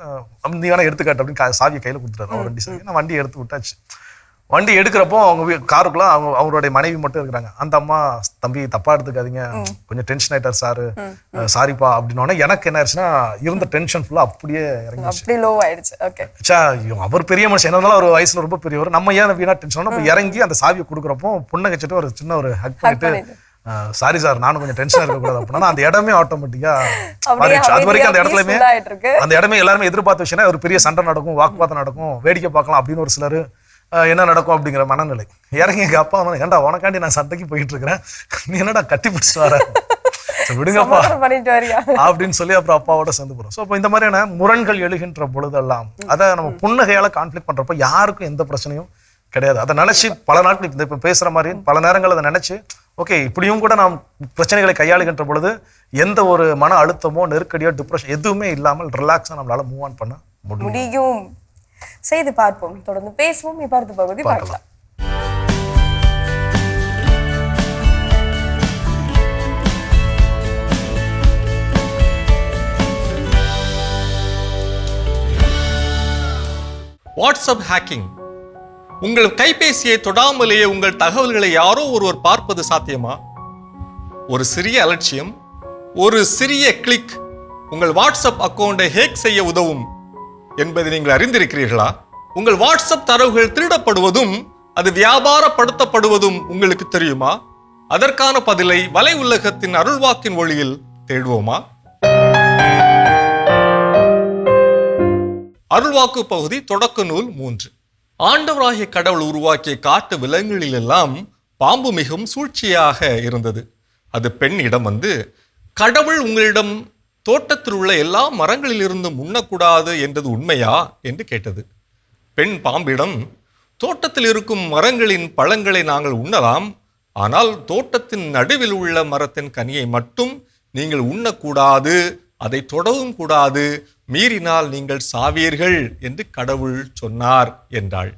நீ வேணா எடுத்துக்காட்டு அப்படின்னு சாவியை கையில கொடுத்துறாரு. அவர் வண்டி சாவி. நான் வண்டி எடுத்து விட்டாச்சு. வண்டி எடுக்கிறப்போ அவங்க காருக்குள்ள அவருடைய மனைவி மட்டும் இருக்கிறாங்க. அந்த அம்மா, தம்பி தப்பா எடுத்துக்காதீங்க, கொஞ்சம் டென்ஷன் ஆயிட்டார் சாரு, சாரிப்பா அப்படின்னோடனே எனக்கு என்ன ஆயிடுச்சுன்னா, இருந்த டென்ஷன் ஃபுல்லா அப்படியே இறங்கிடுச்சு. அவர் பெரிய மனுஷன், என்னன்னாலும் அவர் வயசுல ரொம்ப பெரியவர். நம்ம ஏன் வீணா டென்ஷன் இறங்கி அந்த சாவியை கொடுக்குறப்போ புன்னகைச்சிட்டு ஒரு சின்ன ஒரு ஹக் பண்ணிட்டு சாரி சார் நானும் கொஞ்சம் டென்ஷனாக இருக்கக்கூடாது அப்படின்னா அந்த இடமே ஆட்டோமேட்டிக்காக அப்படியே மாறிடுச்சு. அது வரைக்கும் அந்த இடத்துலையுமே peaceful ஆயிட்டு இருக்கு. அந்த இடமே எல்லாருமே எதிர்பார்த்த விஷயம் ஒரு பெரிய சண்டை நடக்கும், வாக்குவாதம் நடக்கும், வேடிக்கை பார்க்கலாம் அப்படின்னு ஒரு சிலர் என்ன நடக்கும் அப்படிங்கிற மனநிலை. இறங்கி எங்கள் அப்பா வந்து ஏன்டா உனக்காண்டி நான் சண்டைக்கு போயிட்டு இருக்கிறேன், நீ என்னடா கட்டி பிடிச்சிட்டு வர, விடுங்கப்பா பண்ணிட்டு வரியா அப்படின்னு சொல்லி அப்புறம் அப்பாவோட சேர்ந்து போகிறோம். ஸோ இப்போ இந்த மாதிரியான முரண்கள் எழுகின்ற பொழுதெல்லாம் அதை நம்ம புன்னகையால் கான்ஃப்ளிக்ட் பண்ணுறப்ப யாருக்கும் எந்த பிரச்சனையும் கிடையாது. அதை நினச்சி பல நாட்கள் இந்த இப்போ பேசுகிற மாதிரி பல நேரங்கள் அதை நினச்சி ஓகே இப்படியும் கூட நாம் பிரச்சனைகளை கையாளுகின்ற பொழுது எந்த ஒரு மன அழுத்தமோ நெருக்கடியோ டிப்ரெஷன் எதுவுமே இல்லாமல் ரிலாக்ஸாக நம்மளால மூவ் ஆன் பண்ண முடியும். செய்து பார்ப்போம், தொடர்ந்து பேசுவோம். இப்ப அடுத்த பகுதி பார்க்கலாம். WhatsApp hacking. உங்கள் கைபேசியை தொடாமலேயே உங்கள் தகவல்களை யாரோ ஒருவர் பார்ப்பது சாத்தியமா? ஒரு சிறிய அலட்சியம், ஒரு சிறிய கிளிக் உங்கள் வாட்ஸ்அப் அக்கௌண்டை ஹேக் செய்ய உதவும் என்பதை நீங்கள் அறிந்திருக்கிறீர்களா? உங்கள் வாட்ஸ்அப் தரவுகள் திருடப்படுவதும் அது வியாபாரப்படுத்தப்படுவதும் உங்களுக்கு தெரியுமா? அதற்கான பதிலை வலை உலகத்தின் அருள்வாக்கின் ஒளியில் தேடுவோமா? அருள்வாக்கு பகுதி தொடக்க நூல் 3. ஆண்டவராகிய கடவுள் உருவாக்கிய காட்டு விலங்குகளிலெல்லாம் பாம்பு மிகவும் சூழ்ச்சியாக இருந்தது. அது பெண்ணிடம் வந்து, கடவுள் உங்களிடம் தோட்டத்தில் உள்ள எல்லா மரங்களிலிருந்தும் உண்ணக்கூடாது என்றது உண்மையா என்று கேட்டது. பெண் பாம்பிடம், தோட்டத்தில் இருக்கும் மரங்களின் பழங்களை நாங்கள் உண்ணலாம், ஆனால் தோட்டத்தின் நடுவில் உள்ள மரத்தின் கனியை மட்டும் நீங்கள் உண்ணக்கூடாது, அதை தொடவும் கூடாது, மீறினால் நீங்கள் சாவீர்கள் என்று கடவுள் சொன்னார் என்றாள்.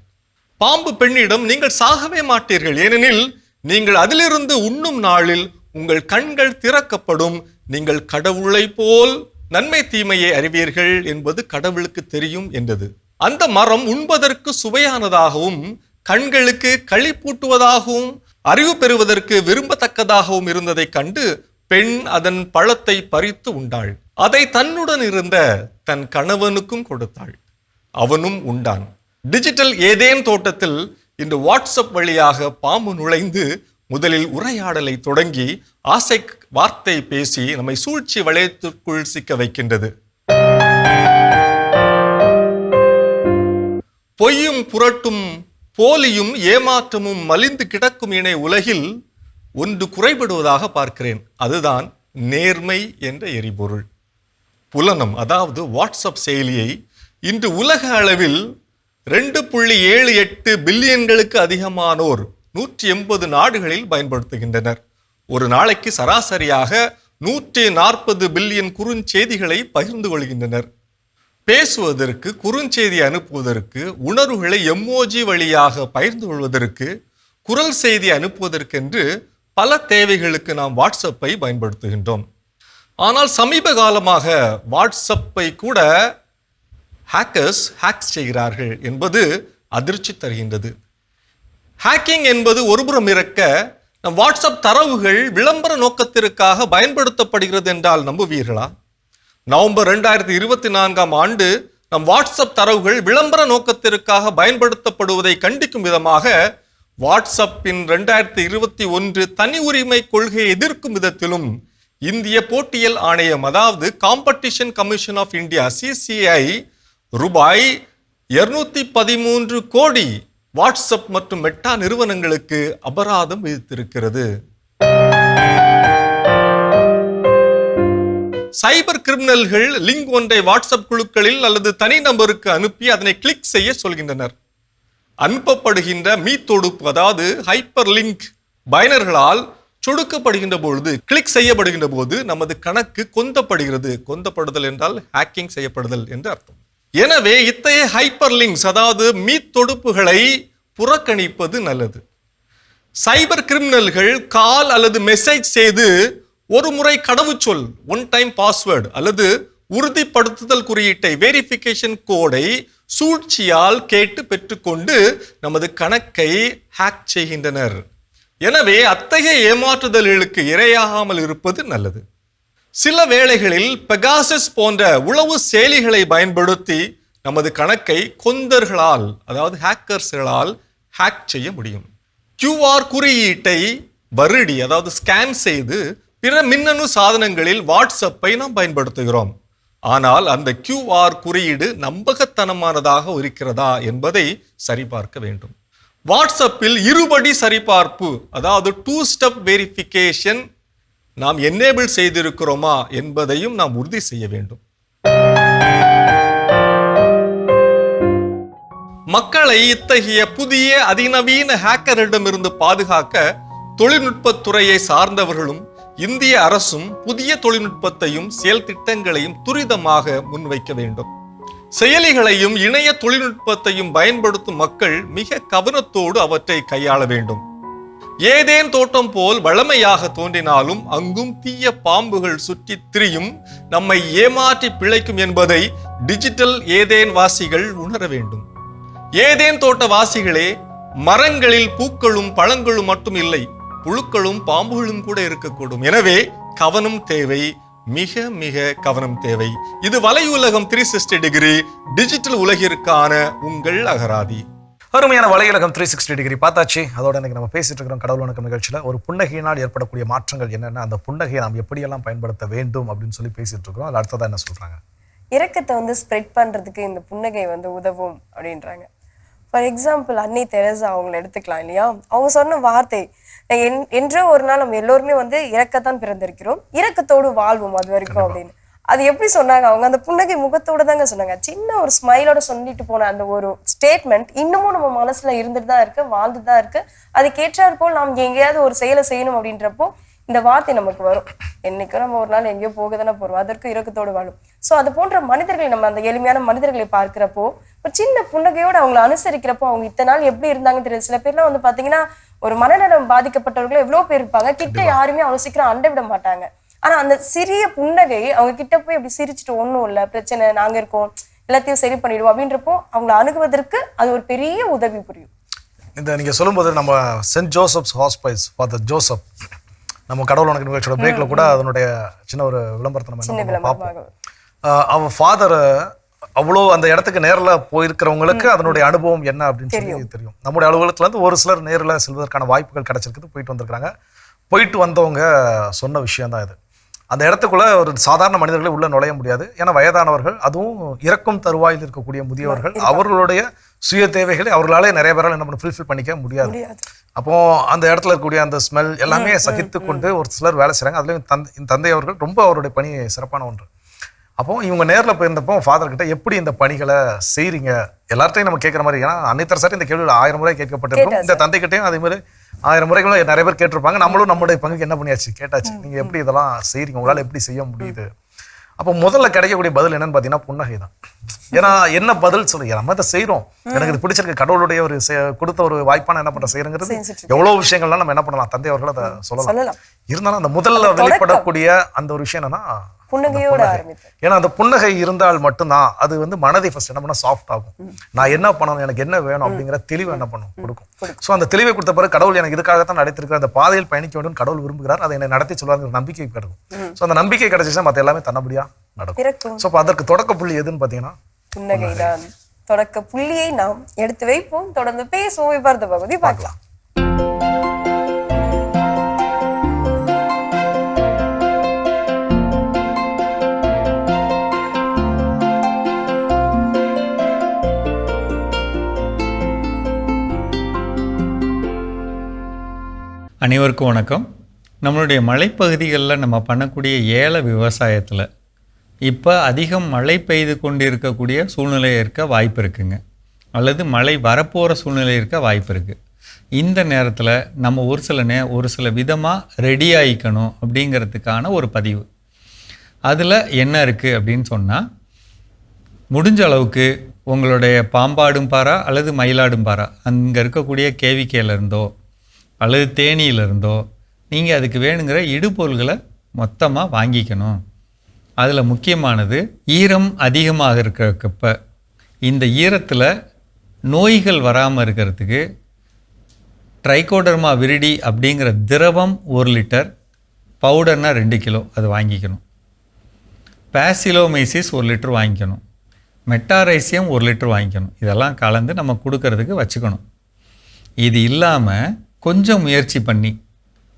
பாம்பு பெண்ணிடம், நீங்கள் சாகவே மாட்டீர்கள், ஏனெனில் நீங்கள் அதிலிருந்து உண்ணும் நாளில் உங்கள் கண்கள் திறக்கப்படும், நீங்கள் கடவுளை போல் நன்மை தீமையை அறிவீர்கள் என்பது கடவுளுக்கு தெரியும் என்றது. அந்த மரம் உண்பதற்கு சுவையானதாகவும் கண்களுக்கு களிப்பூட்டுவதாகவும் அறிவு பெறுவதற்கு விரும்பத்தக்கதாகவும் இருந்ததை கண்டு பெண் அதன் பழத்தை பறித்து உண்டாள். அதை தன்னுடன் இருந்த தன் கணவனுக்கும் கொடுத்தாள். அவனும் உண்டான். டிஜிட்டல் ஏதேன் தோட்டத்தில் இந்த வாட்ஸ்அப் வழியாக பாம்பு நுழைந்து முதலில் உரையாடலை தொடங்கி ஆசை வார்த்தை பேசி நம்மை சூழ்ச்சி வளையத்திற்குள் சிக்க வைக்கின்றது. பொய்யும் புரட்டும் போலியும் ஏமாற்றமும் மலிந்து கிடக்கும் இணை உலகில் ஒன்று குறைபடுவதாக பார்க்கிறேன். அதுதான் நேர்மை என்ற எரிபொருள். புலனம், அதாவது வாட்ஸ்அப் செயலியை இன்று உலக அளவில் 2.78 பில்லியன்களுக்கு அதிகமானோர் 180 நாடுகளில் பயன்படுத்துகின்றனர். ஒரு நாளைக்கு சராசரியாக 140 பில்லியன் குறுஞ்செய்திகளை பகிர்ந்து கொள்கின்றனர். பேசுவதற்கு, குறுஞ்செய்தி அனுப்புவதற்கு, உணர்வுகளை எம்மோஜி வழியாக பகிர்ந்து கொள்வதற்கு, குரல் செய்தி அனுப்புவதற்கென்று பல தேவைகளுக்கு நாம் வாட்ஸ்அப்பை பயன்படுத்துகின்றோம். ஆனால் சமீப காலமாக வாட்ஸ்அப்பை கூட ஹேக்கர்ஸ் ஹேக் செய்கிறார்கள் என்பது அதிர்ச்சி தருகின்றது. ஹேக்கிங் என்பது ஒருபுறம் இருக்க, நம் வாட்ஸ்அப் தரவுகள் விளம்பர நோக்கத்திற்காக பயன்படுத்தப்படுகிறது என்றால் நம்புவீர்களா? நவம்பர் 2024ஆம் ஆண்டு நம் வாட்ஸ்அப் தரவுகள் விளம்பர நோக்கத்திற்காக பயன்படுத்தப்படுவதை கண்டிக்கும் விதமாக வாட்ஸ்அப்பின் 2021 தனி உரிமை கொள்கையை எதிர்க்கும் விதத்திலும் இந்திய போட்டியல் ஆணையம், அதாவது competition commission of India CCI ரூபாய் 213 கோடி வாட்ஸ்அப் மற்றும் மெட்டா நிறுவனங்களுக்கு அபராதம் விதித்திருக்கிறது. சைபர் கிரிமினல்கள் லிங்க் ஒன்றை வாட்ஸ்அப் குழுக்களில் அல்லது தனிநபருக்கு அனுப்பி அதனை கிளிக் செய்ய சொல்கின்றனர். அனுப்பப்படுகின்ற மீத்தொடுப்பு, அதாவது ஹைப்பர் லிங்க் பயனர்களால் சொடுக்கப்படுகின்ற பொழுது, கிளிக் செய்யப்படுகின்ற போது நமது கணக்கு கொந்தப்படுகிறது. கொந்தப்படுதல் என்றால் ஹேக்கிங் செய்யப்படுதல் என்று அர்த்தம். எனவே இத்தகைய ஹைப்பர் லிங்க்ஸ், அதாவது மீத்தொடுப்புகளை புறக்கணிப்பது நல்லது. சைபர் கிரிமினல்கள் கால் அல்லது மெசேஜ் செய்து ஒரு முறை கடவுச்சொல், ஒன் டைம் பாஸ்வேர்டு அல்லது உறுதிப்படுத்துதல் குறியீட்டை, வெரிஃபிகேஷன் கோடை சூழ்ச்சியால் கேட்டு பெற்றுக்கொண்டு நமது கணக்கை ஹேக் செய்கின்றனர். எனவே அத்தகைய ஏமாற்றுதல்களுக்கு இரையாகாமல் இருப்பது நல்லது. சில வேளைகளில் பெகாசஸ் போன்ற உளவு செயலிகளை பயன்படுத்தி நமது கணக்கை கொந்தர்களால், அதாவது ஹேக்கர்ஸ்களால் ஹேக் செய்ய முடியும். QR குறியீட்டை வருடி அதாவது ஸ்கேன் செய்து பிற மின்னணு சாதனங்களில் வாட்ஸ்அப்பை நாம் பயன்படுத்துகிறோம். ஆனால் அந்த QR குறியீடு நம்பகத்தனமானதாக இருக்கிறதா என்பதை சரிபார்க்க வேண்டும். வாட்ஸ்அப்பில் இருபடி சரிபார்ப்பு அதாவது 2 ஸ்டெப் வெரிஃபிகேஷன் நாம் என்னேபிள் செய்திருக்கிறோமா என்பதையும் நாம் உறுதி செய்ய வேண்டும். மக்களை இத்தகைய புதிய அதிநவீன ஹேக்கரிடமிருந்து பாதுகாக்க தொழில்நுட்பத்துறையை சார்ந்தவர்களும் இந்திய அரசும் புதிய தொழில்நுட்பத்தையும் செயல் திட்டங்களையும் துரிதமாக முன்வைக்க வேண்டும். செயலிகளையும் இணைய தொழில்நுட்பத்தையும் பயன்படுத்தும் மக்கள் மிக கவனத்தோடு அவற்றை கையாள வேண்டும். ஏதேன் தோட்டம் போல் வளமையாக தோன்றினாலும் அங்கும் தீய பாம்புகள் சுற்றி திரியும், நம்மை ஏமாற்றி பிழைக்கும் என்பதை டிஜிட்டல் ஏதேன் வாசிகள் உணர வேண்டும். ஏதேன் தோட்ட வாசிகளே, மரங்களில் பூக்களும் பழங்களும் மட்டும் இல்லை, புழுக்களும் பாம்புகளும் கூட இருக்கக்கூடும். எனவே கவனம் தேவை, மிக மிக கவனம் தேவை. இது வலையுலகம் 360 டிகிரி டிஜிட்டல் உலகிற்கான உங்கள் அகராதி. அருமையான வலையுலகம் 360 டிகிரி பார்த்தாச்சு. அதோட இன்னைக்கு நம்ம பேசிட்டு இருக்கிறோம் கடவுள் வணக்கம் நிகழ்ச்சியில் ஒரு புன்னகையினால் ஏற்படக்கூடிய மாற்றங்கள் என்னென்ன, அந்த புன்னகையை நாம் எப்படியெல்லாம் பயன்படுத்த வேண்டும் அப்படின்னு சொல்லி பேசிட்டு இருக்கிறோம். அதில் அடுத்ததான் என்ன சொல்றாங்க? இரக்கத்தை வந்து ஸ்ப்ரெட் பண்றதுக்கு இந்த புன்னகை வந்து உதவும் அப்படின்றாங்க. ஃபார் எக்ஸாம்பிள் அன்னை தெரசா அவங்களை எடுத்துக்கலாம் இல்லையா? அவங்க சொன்ன வார்த்தை, என்றோ ஒரு நாள் நம்ம எல்லோருமே வந்து இரக்கத்தான் பிறந்திருக்கிறோம், இரக்கத்தோடு வாழ்வோம் அது வரைக்கும் அப்படின்னு. அது எப்படி சொன்னாங்க? அவங்க அந்த புன்னகை முகத்தோட தாங்க சொன்னாங்க. சின்ன ஒரு ஸ்மைலோட சொல்லிட்டு போன அந்த ஒரு ஸ்டேட்மெண்ட் இன்னமும் நம்ம மனசுல இருந்துட்டு தான் இருக்கு, வாழ்ந்துட்டு தான் இருக்கு. அதுக்கேற்றாற் போல் நாம் எங்கேயாவது ஒரு செயலை செய்யணும் அப்படின்றப்போ இந்த வார்த்தை நமக்கு வரும். என்னைக்கும் நம்ம ஒரு நாள் எங்கேயோ போக தானே போறோம், அதற்கு இரக்கத்தோடு வாழும். ஸோ அது போன்ற மனிதர்களை நம்ம அந்த எளிமையான மனிதர்களை பார்க்கிறப்போ ஒரு சின்ன புன்னகையோடு அவங்களை அனுசரிக்கிறப்போ அவங்க இத்தனை நாள் எப்படி இருந்தாங்கன்னு தெரியாது. சில பேர்லாம் வந்து பாத்தீங்கன்னா ஒரு மனநலம் பாதிக்கப்பட்டவர்களும் எவ்வளவு பேர் இருப்பாங்க, கிட்ட யாருமே அவ்வளவு சீக்கிரம் அண்டை விட மாட்டாங்க. ஆனா அந்த சிறிய புன்னகை அவங்க கிட்ட போய் அப்படி சிரிச்சுட்டு ஒண்ணும் இல்லை, பிரச்சனை நாங்க இருக்கோம், எல்லாத்தையும் சரி பண்ணிடுவோம் அப்படின்றப்போ அவங்களை அணுகுவதற்கு அது ஒரு பெரிய உதவி புரியும். இந்த நீங்க சொல்லும்போது நம்ம saint Joseph's hospice father Joseph நம்ம கடவுள் வணக்கம் நிகழ்ச்சியோட பிரேக்ல கூட அதனுடைய சின்ன ஒரு விளம்பரத்தை நம்ம பார்ப்போம். அவன் ஃபாதர் அவ்வளோ அந்த இடத்துக்கு நேரில் போயிருக்கிறவங்களுக்கு அதனுடைய அனுபவம் என்ன அப்படின்னு சொல்லி தெரியும். நம்முடைய அலுவலகத்துல இருந்து ஒரு சிலர் நேரில் செல்வதற்கான வாய்ப்புகள் கிடைச்சிருக்குது, போயிட்டு வந்திருக்காங்க. போயிட்டு வந்தவங்க சொன்ன விஷயம் தான் இது. அந்த இடத்துக்குள்ள ஒரு சாதாரண மனிதர்களே உள்ள நுழைய முடியாது. ஏன்னா வயதானவர்கள், அதுவும் இறக்கும் தருவாயில் இருக்கக்கூடிய முதியவர்கள், அவர்களுடைய சுய தேவைகளை அவர்களாலே நிறைய பேரால் என்ன பண்ண ஃபுல்ஃபில் பண்ணிக்க முடியாது. அப்போ அந்த இடத்துல இருக்கக்கூடிய அந்த ஸ்மெல் எல்லாமே சகித்து கொண்டு ஒரு சிலர் வேலை செய்கிறாங்க. அதுலேயும் தந்தை அவர்கள் ரொம்ப அவருடைய பணி சிறப்பான ஒன்று. அப்போ இவங்க நேரில் போயிருந்தப்போ ஃபாதர் கிட்ட எப்படி இந்த பணிகளை செய்றீங்க எல்லார்ட்டையும் நம்ம கேட்குற மாதிரி, ஏன்னா அன்னை தெரசா இந்த கேள்வி 1000 முறை கேட்கப்பட்டிருக்கும். இந்த தந்தைகிட்டையும் அதே மாதிரி 1000 முறைகளும் நிறைய பேர் கேட்டிருப்பாங்க. நம்மளும் நம்மளுடைய பங்குக்கு என்ன பண்ணியாச்சு கேட்டாச்சு, நீங்க எப்படி இதெல்லாம் செய்றீங்க, உங்களால் எப்படி செய்ய முடியுது? அப்போ முதல்ல கிடைக்கக்கூடிய பதில் என்னன்னு பார்த்தீங்கன்னா புன்னகை தான். ஏன்னா என்ன பதில் சொல்லுங்க, நம்ம இதை செய்யறோம், எனக்கு இது பிடிச்சிருக்கு, கடவுளுடைய ஒரு கொடுத்த ஒரு வாய்ப்பான என்ன பண்ற செய்யறங்கிறது எவ்வளவு விஷயங்கள்லாம் நம்ம என்ன பண்ணலாம், தந்தை அவர்கள் அதை சொல்லலாம். இருந்தாலும் அந்த முதல்ல வெளிப்படக்கூடிய அந்த ஒரு விஷயம் என்னன்னா புன்னகையோட ஆரம்பித்து. ஏன்னா அந்த புன்னகை இருந்தால் மட்டும்தான் அது வந்து மனதை ஃபர்ஸ்ட் என்ன பண்ண சாஃப்ட் ஆகும். நான் என்ன பண்ணணும், எனக்கு என்ன வேணும் அப்படிங்கிற தெளிவு என்ன பண்ணும் கொடுக்கும். ஸோ அந்த தெளிவை கொடுத்த பிறகு கடவுள் எனக்கு இதுக்காகத்தான் நடத்திருக்கிற அந்த பாதையில் பயணிக்க வேண்டும் கடவுள் விரும்புகிறார், அதை என்னை நடத்தி சொல்லுவாங்க நம்பிக்கை கிடைக்கும். ஸோ அந்த நம்பிக்கை கிடைச்சிச்சா மற்ற எல்லாமே தன்னபடியா நடக்கும். ஸோ அதற்கு தொடக்க புள்ளி எதுன்னு பார்த்தீங்கன்னா புன்னகை தான். தொடக்க புள்ளியை நாம் எடுத்து வைப்போம், தொடர்ந்து பேசுவோம். இப்போ அடுத்த பகுதி பார்க்கலாம். அனைவருக்கும் வணக்கம். நம்மளுடைய மலைப்பகுதிகளில் நம்ம பண்ணக்கூடிய ஏல விவசாயத்தில் இப்போ அதிகம் மழை பெய்து கொண்டு இருக்கக்கூடிய சூழ்நிலை இருக்க வாய்ப்பு இருக்குங்க, அல்லது மழை வரப்போகிற சூழ்நிலை இருக்க வாய்ப்பு இருக்குது. இந்த நேரத்தில் நம்ம ஒரு சில விதமாக ரெடி ஆகிக்கணும் அப்படிங்கிறதுக்கான ஒரு பதிவு. அதில் என்ன இருக்குது அப்படின்னு சொன்னால், முடிஞ்ச அளவுக்கு உங்களுடைய பாம்பாடும் பாரா அல்லது மயிலாடும் பாரா அங்கே இருக்கக்கூடிய கேவிக்கையிலேருந்தோ அல்லது தேனியிலிருந்தோ நீங்கள் அதுக்கு வேணுங்கிற இடுபொருள்களை மொத்தமாக வாங்கிக்கணும். அதில் முக்கியமானது ஈரம் அதிகமாக இருக்கிறப்ப இந்த ஈரத்தில் நோய்கள் வராமல் இருக்கிறதுக்கு ட்ரைகோடர்மா விரிடி அப்படிங்கிற திரவம் 1 லிட்டர், பவுடர்னால் 2 கிலோ அது வாங்கிக்கணும். பாசிலோமைசிஸ் 1 லிட்டர் வாங்கிக்கணும். மெட்டாரைசியம் 1 லிட்டர் வாங்கிக்கணும். இதெல்லாம் கலந்து நம்ம கொடுக்கறதுக்கு வச்சுக்கணும். இது இல்லாமல் கொஞ்சம் முயற்சி பண்ணி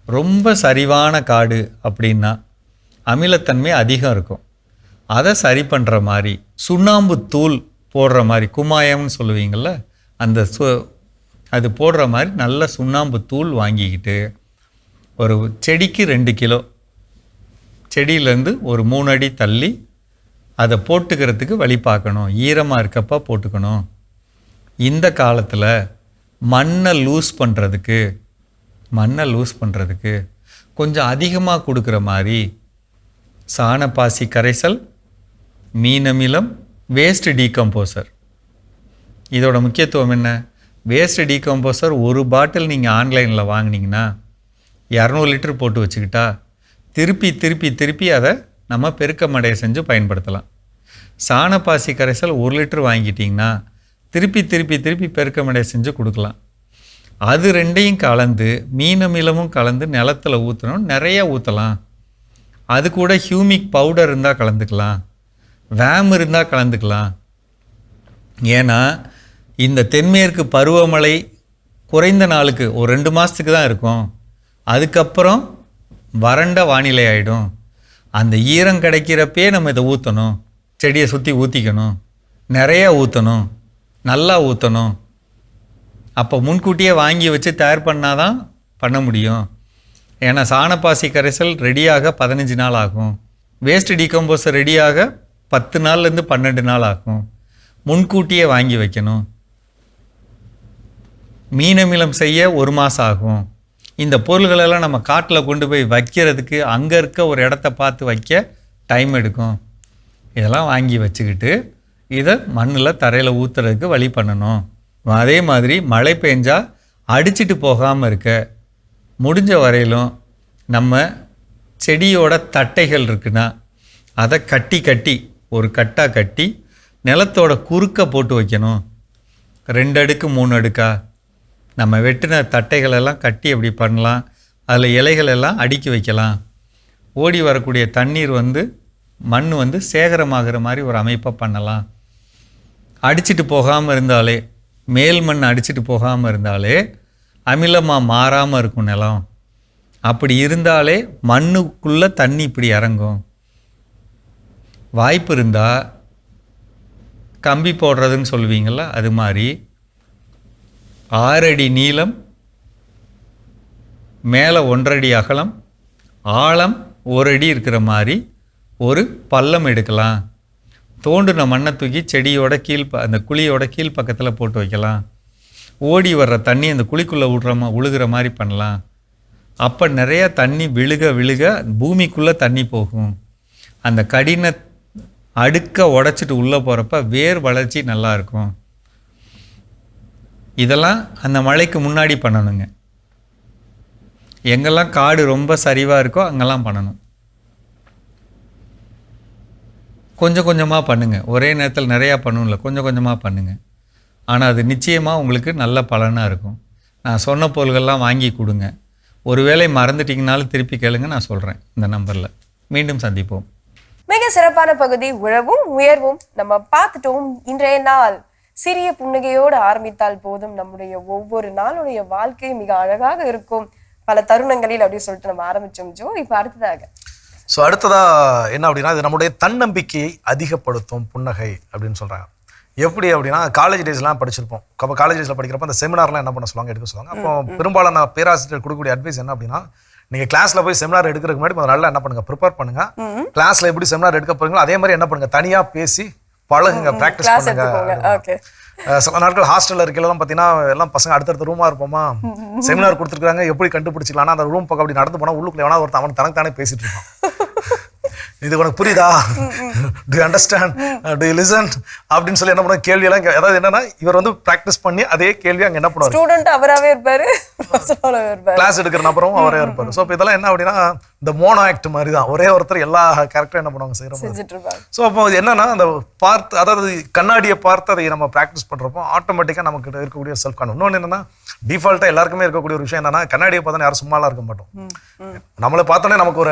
ரொம்ப சரிவான காடு அப்படின்னா அமிலத்தன்மை அதிகம் இருக்கும். அதை சரி பண்ணுற மாதிரி சுண்ணாம்பு தூள் போடுற மாதிரி, குமாயம்னு சொல்லுவீங்கள்ல, அந்த அது போடுற மாதிரி நல்ல சுண்ணாம்பு தூள் வாங்கிக்கிட்டு ஒரு செடிக்கு 2 கிலோ, செடியிலேருந்து ஒரு 3 அடி தள்ளி அதை போட்டுக்கிறதுக்கு வழி பார்க்கணும். ஈரமாக இருக்கப்போ போட்டுக்கணும். இந்த காலத்தில் மண்ணை லூஸ் பண்ணுறதுக்கு கொஞ்சம் அதிகமாக கொடுக்குற மாதிரி சாணப்பாசி கரைசல், மீனமிலம், வேஸ்ட் டீகம்போசர். இதோட முக்கியத்துவம் என்ன? வேஸ்ட் டீகம்போசர் ஒரு பாட்டில் நீங்கள் ஆன்லைனில் வாங்கினீங்கன்னா 200 லிட்டர் போட்டு வச்சுக்கிட்டா திருப்பி அதை நம்ம பெருக்கமடைய செஞ்சு பயன்படுத்தலாம். சாணப்பாசி கரைசல் 1 லிட்டர் வாங்கிட்டிங்கன்னா திருப்பி பெருக்கமடைய செஞ்சு கொடுக்கலாம். அது ரெண்டையும் கலந்து மீனமிலமும் கலந்து நிலத்தில் ஊற்றணும். நிறைய ஊற்றலாம். அது கூட ஹியூமிக் பவுடர் இருந்தால் கலந்துக்கலாம், வேம் இருந்தால் கலந்துக்கலாம். ஏன்னா இந்த தென்மேற்கு பருவமழை குறைந்த நாளுக்கு ஒரு 2 மாதத்துக்கு தான் இருக்கும். அதுக்கப்புறம் வறண்ட வானிலை ஆகிடும். அந்த ஈரம் கிடைக்கிறப்பே நம்ம இதை ஊற்றணும். செடியை சுற்றி ஊற்றிக்கணும், நிறையா ஊற்றணும், நல்லா ஊற்றணும். அப்போ முன்கூட்டியே வாங்கி வச்சு தயார் பண்ணால் தான் பண்ண முடியும். ஏன்னா சாணப்பாசி கரைசல் ரெடியாக 15 நாள் ஆகும். வேஸ்ட் டீகம்போசர் ரெடியாக 10 நாள்லேருந்து 12 நாள் ஆகும். முன்கூட்டியே வாங்கி வைக்கணும். மீனமிலம் செய்ய 1 மாதம் ஆகும். இந்த பொருள்களெல்லாம் நம்ம காட்டில் கொண்டு போய் வைக்கிறதுக்கு அங்கே இருக்க ஒரு இடத்த பார்த்து வைக்க டைம் எடுக்கும். இதெல்லாம் வாங்கி வச்சுக்கிட்டு இதை மண்ணில் தரையில் ஊற்றுறதுக்கு வழி பண்ணணும். அதே மாதிரி மழை பெஞ்சால் அடிச்சிட்டு போகாமல் இருக்க முடிஞ்ச வரையிலும் நம்ம செடியோட தட்டைகள் இருக்குன்னா அதை கட்டி ஒரு கட்டாக கட்டி நிலத்தோட குறுக்க போட்டு வைக்கணும். 2 அடுக்கு 3 அடுக்கா நம்ம வெட்டின தட்டைகளெல்லாம் கட்டி அப்படி பண்ணலாம். அதில் இலைகள் எல்லாம் அடுக்கி வைக்கலாம். ஓடி வரக்கூடிய தண்ணீர் மண் சேகரமாகிற மாதிரி ஒரு அமைப்பை பண்ணலாம். அடிச்சிட்டு போகாமல் இருந்தாலே, மேல் மண் அடிச்சிட்டு போகாமல் இருந்தாலே அமிலமாக மாறாமல் இருக்கும் நிலம். அப்படி இருந்தாலே மண்ணுக்குள்ளே தண்ணி இப்படி இறங்கும். வாய்ப்பு இருந்தால் கம்பி போடுறதுன்னு சொல்லுவீங்களா, அது மாதிரி 6 அடி நீளம், மேலே 1.5 அடி அகலம், ஆழம் 1 அடி இருக்கிற மாதிரி ஒரு பள்ளம் எடுக்கலாம். தோண்டின மண்ணை தூக்கி செடியோட அந்த குழியோட கீழ் பக்கத்தில் போட்டு வைக்கலாம். ஓடி வர்ற தண்ணி அந்த குழிக்குள்ளே விழுகிற மாதிரி பண்ணலாம். அப்போ நிறையா தண்ணி விழுக பூமிக்குள்ளே தண்ணி போகும். அந்த கடின அடுக்க உடைச்சிட்டு உள்ளே போகிறப்ப வேர் வளர்ச்சி நல்லாயிருக்கும். இதெல்லாம் அந்த மழைக்கு முன்னாடி பண்ணணுங்க. எங்கெல்லாம் காடு ரொம்ப சரிவாக இருக்கோ அங்கெல்லாம் பண்ணணும். கொஞ்சம் கொஞ்சமாக பண்ணுங்கள். ஒரே நேரத்தில் நிறையா பண்ணணும்ல, கொஞ்சம் கொஞ்சமாக பண்ணுங்கள். ஆனால் அது நிச்சயமாக உங்களுக்கு நல்ல பலனாக இருக்கும். நான் சொன்ன பொருள்கள்லாம் வாங்கி கொடுங்க. ஒருவேளை மறந்துட்டிங்கனாலும் திருப்பி கேளுங்க, நான் சொல்கிறேன் இந்த நம்பரில். மீண்டும் சந்திப்போம். மிக சிறப்பான பகுதி உழவும் உயர்வும் நம்ம பார்த்துட்டோம். இன்றைய நாள் சிறிய புன்னகையோடு ஆரம்பித்தால் போதும், நம்முடைய ஒவ்வொரு நாளுடைய வாழ்க்கை மிக அழகாக இருக்கும் பல தருணங்களில் அப்படின்னு சொல்லிட்டு நம்ம ஆரம்பிச்சோம் ஜோ. இப்போ அடுத்ததாக என்ன அப்படின்னா, இது நம்முடைய தன்னம்பிக்கையை அதிகப்படுத்தும் புன்னகை அப்படின்னு சொல்கிறாங்க. எப்படி அப்படின்னா, காலேஜ் டேஸ்லாம் படிச்சிருப்போம். அப்போ காலேஜ் டேஸில் படிக்கிறப்ப அந்த செமினார்லாம் என்ன பண்ண சொல்லுவாங்க, எடுக்க சொல்லுவாங்க. அப்போ பெரும்பாலான பேராசிரியர் கொடுக்கக்கூடிய அட்வைஸ் என்ன அப்படின்னா, நீங்கள் கிளாஸில் போய் செமினார் எடுக்கிறதுக்கு முன்னாடி நல்லா என்ன பண்ணுங்கள், ப்ரிப்பேர் பண்ணுங்கள். கிளாஸில் எப்படி செமினார் எடுக்க போகிறீங்களோ அதே மாதிரி என்ன பண்ணுங்கள், தனியாக பேசி பழகுங்க, ப்ராக்டிஸ் பண்ணுங்க. சில நாட்கள் ஹாஸ்டலில் இருக்கலாம் பார்த்தீங்கன்னா எல்லாம் பசங்க அடுத்தடுத்த ரூமாக இருப்போமா, செமினார் கொடுத்துருக்காங்க எப்படி கண்டுபிடிச்சிக்கலாம். அந்த ரூம் பக்கம் அப்படி நடந்து போனால் உள்ளுக்குள்ள எவனா ஒருத்தன் அவன் தனக்கு தானே பேசிட்டு இருக்கான். இது உனக்கு புரியுதா, to you understand, to you listen அப்படின்னு சொல்லி என்ன பண்ண கேள்வியெல்லாம். அதாவது என்னன்னா, இவர் பிராக்டிஸ் பண்ணி அதே கேள்வி அங்கே என்ன பண்ணுவார், ஸ்டூடெண்ட் அவராகவே இருப்பாரு, கிளாஸ் எடுக்கிற நபரும் அவரே இருப்பார். ஸோ இப்போ இதெல்லாம் என்ன அப்படின்னா, இந்த மோனோ ஆக்ட் மாதிரி தான், ஒரே ஒருத்தர் எல்லா கேரக்டரும் என்ன பண்ணுவாங்க, செய்கிறோம். ஸோ அப்போ என்னன்னா, அந்த பார்த்து, அதாவது கண்ணாடியை பார்த்து அதை நம்ம ப்ராக்டிஸ் பண்ணுறப்போ ஆட்டோமேட்டிக்காக நமக்கு இருக்கக்கூடிய செல்ஃப் கான்ஃபிடன்ஸ். இன்னொன்று என்னன்னா, டிஃபால்ட்டாக எல்லாருக்குமே இருக்கக்கூடிய ஒரு விஷயம் என்னன்னா, கண்ணாடியை பார்த்தா யாரும் சும்மாலாம் இருக்க மாட்டோம். நம்மளை பார்த்தோன்னே நமக்கு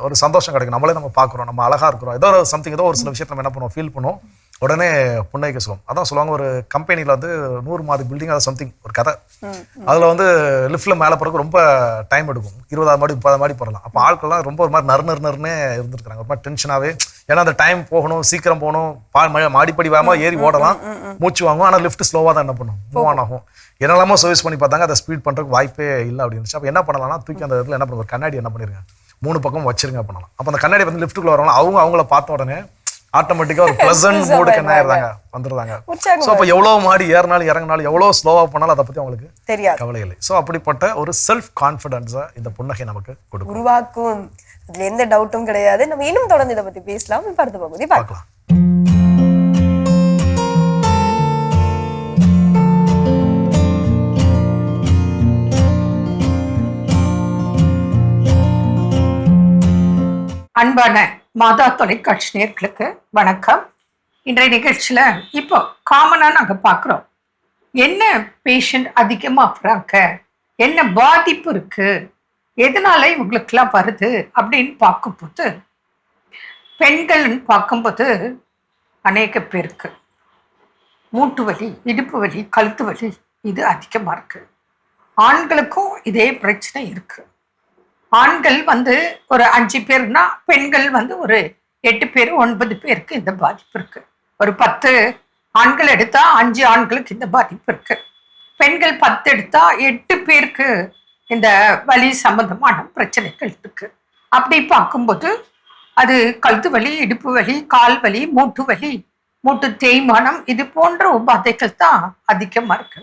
ஒரு சந்தோஷம் கிடைக்கும். நம்மளே நம்ம பார்க்குறோம், நம்ம அழகாக இருக்கிறோம், ஏதோ ஒரு சம்திங், ஏதோ ஒரு சில விஷயத்தை நம்ம என்ன பண்ணுவோம், ஃபீல் பண்ணுவோம். உடனே புன்னகைக்க சொல்லுவோம். அதான் சொல்லுவாங்க, ஒரு கம்பெனியில் வந்து 100 மாடி பில்டிங், அது சம்திங் ஒரு கதை. அதில் வந்து லிஃப்ட்டில் மேலே போகிறதுக்கு ரொம்ப டைம் எடுக்கும். 20 மாடி 30 மாடி போகலாம். அப்போ ஆட்கள்லாம் ரொம்ப ஒரு மாதிரி நறுநறுனே இருந்துருக்காங்க, ஒரு மாதிரி டென்ஷனாகவே. ஏன்னா அந்த டைம் போகணும், சீக்கிரம் போகணும், மாடிப்படி வேகமாக ஏறி ஓடலாம், மூச்சு வாங்கும். ஆனால் லிஃப்ட் ஸ்லோவாக தான் என்ன பண்ணும், மூவ் ஆன் ஆகும். என்னெல்லாமோ சர்வீஸ் பண்ணி பார்த்தாங்க, அதை ஸ்பீட் பண்ணுறதுக்கு வாய்ப்பே இல்லை அப்படின்னு. அப்போ என்ன பண்ணலாம்னா, தூக்கி அந்த இடத்துல என்ன பண்ணுவோம், ஒரு கண்ணாடி என்ன பண்ணிருங்க 3 பக்கம் வச்சிருங்க பண்ணலாம். அப்போ அந்த கண்ணாடி வந்து லிஃப்ட்டுக்குள்ள வரவங்க அவங்கள பார்த்த உடனே ஆட்டோமேட்டிக்காக ஒரு ப்ளசன்ட் மூடுக்கு என்ன ஆயிடுறாங்க, வந்துடுறாங்க. ஸோ அப்போ எவ்வளோ மாடி ஏறினாலும் இறங்கினாலும் எவ்வளோ ஸ்லோவாக பண்ணாலும் அதை பற்றி அவங்களுக்கு தெரியாது, கவலை இல்லை. ஸோ அப்படிப்பட்ட ஒரு செல்ஃப் கான்ஃபிடன்ஸை இந்த புன்னகை நமக்கு கொடுக்கும், உருவாக்கும். அதுல எந்த டவுட்டும் கிடையாது. நம்ம இன்னும் தொடர்ந்து இதை பத்தி பேசலாம். இப்ப அடுத்த பகுதி பார்க்கலாம். அன்பான மாதா தொலைக்காட்சி நேயர்களுக்கு வணக்கம். இன்றைய நிகழ்ச்சியில் இப்போ காமனாக நாங்கள் பார்க்குறோம், என்ன பேஷண்ட் அதிகமாகறாங்க, என்ன பாதிப்பு இருக்குது, எதனால இவங்களுக்கெல்லாம் வருது அப்படின்னு பார்க்கும்போது, பெண்கள்னு பார்க்கும்போது அநேக பேருக்கு மூட்டு வலி, இடுப்பு வலி, கழுத்து வலி இது அதிகமாக இருக்குது. ஆண்களுக்கும் இதே பிரச்சனை இருக்குது. ஆண்கள் வந்து ஒரு 5 பேர்னா பெண்கள் வந்து ஒரு 8 பேர் 9 பேருக்கு இந்த பாதிப்பு இருக்கு. ஒரு 10 ஆண்கள் எடுத்தா 5 ஆண்களுக்கு இந்த பாதிப்பு இருக்கு. பெண்கள் 10 எடுத்தா 8 பேருக்கு இந்த வலி சம்பந்தமான பிரச்சனைகள் இருக்கு. அப்படி பார்க்கும்போது அது கழுத்து வலி, இடுப்பு வலி, கால் வலி, மூட்டு வலி, மூட்டு தேய்மானம் இது போன்ற உபாதைகள் தான் அதிகமா இருக்கு.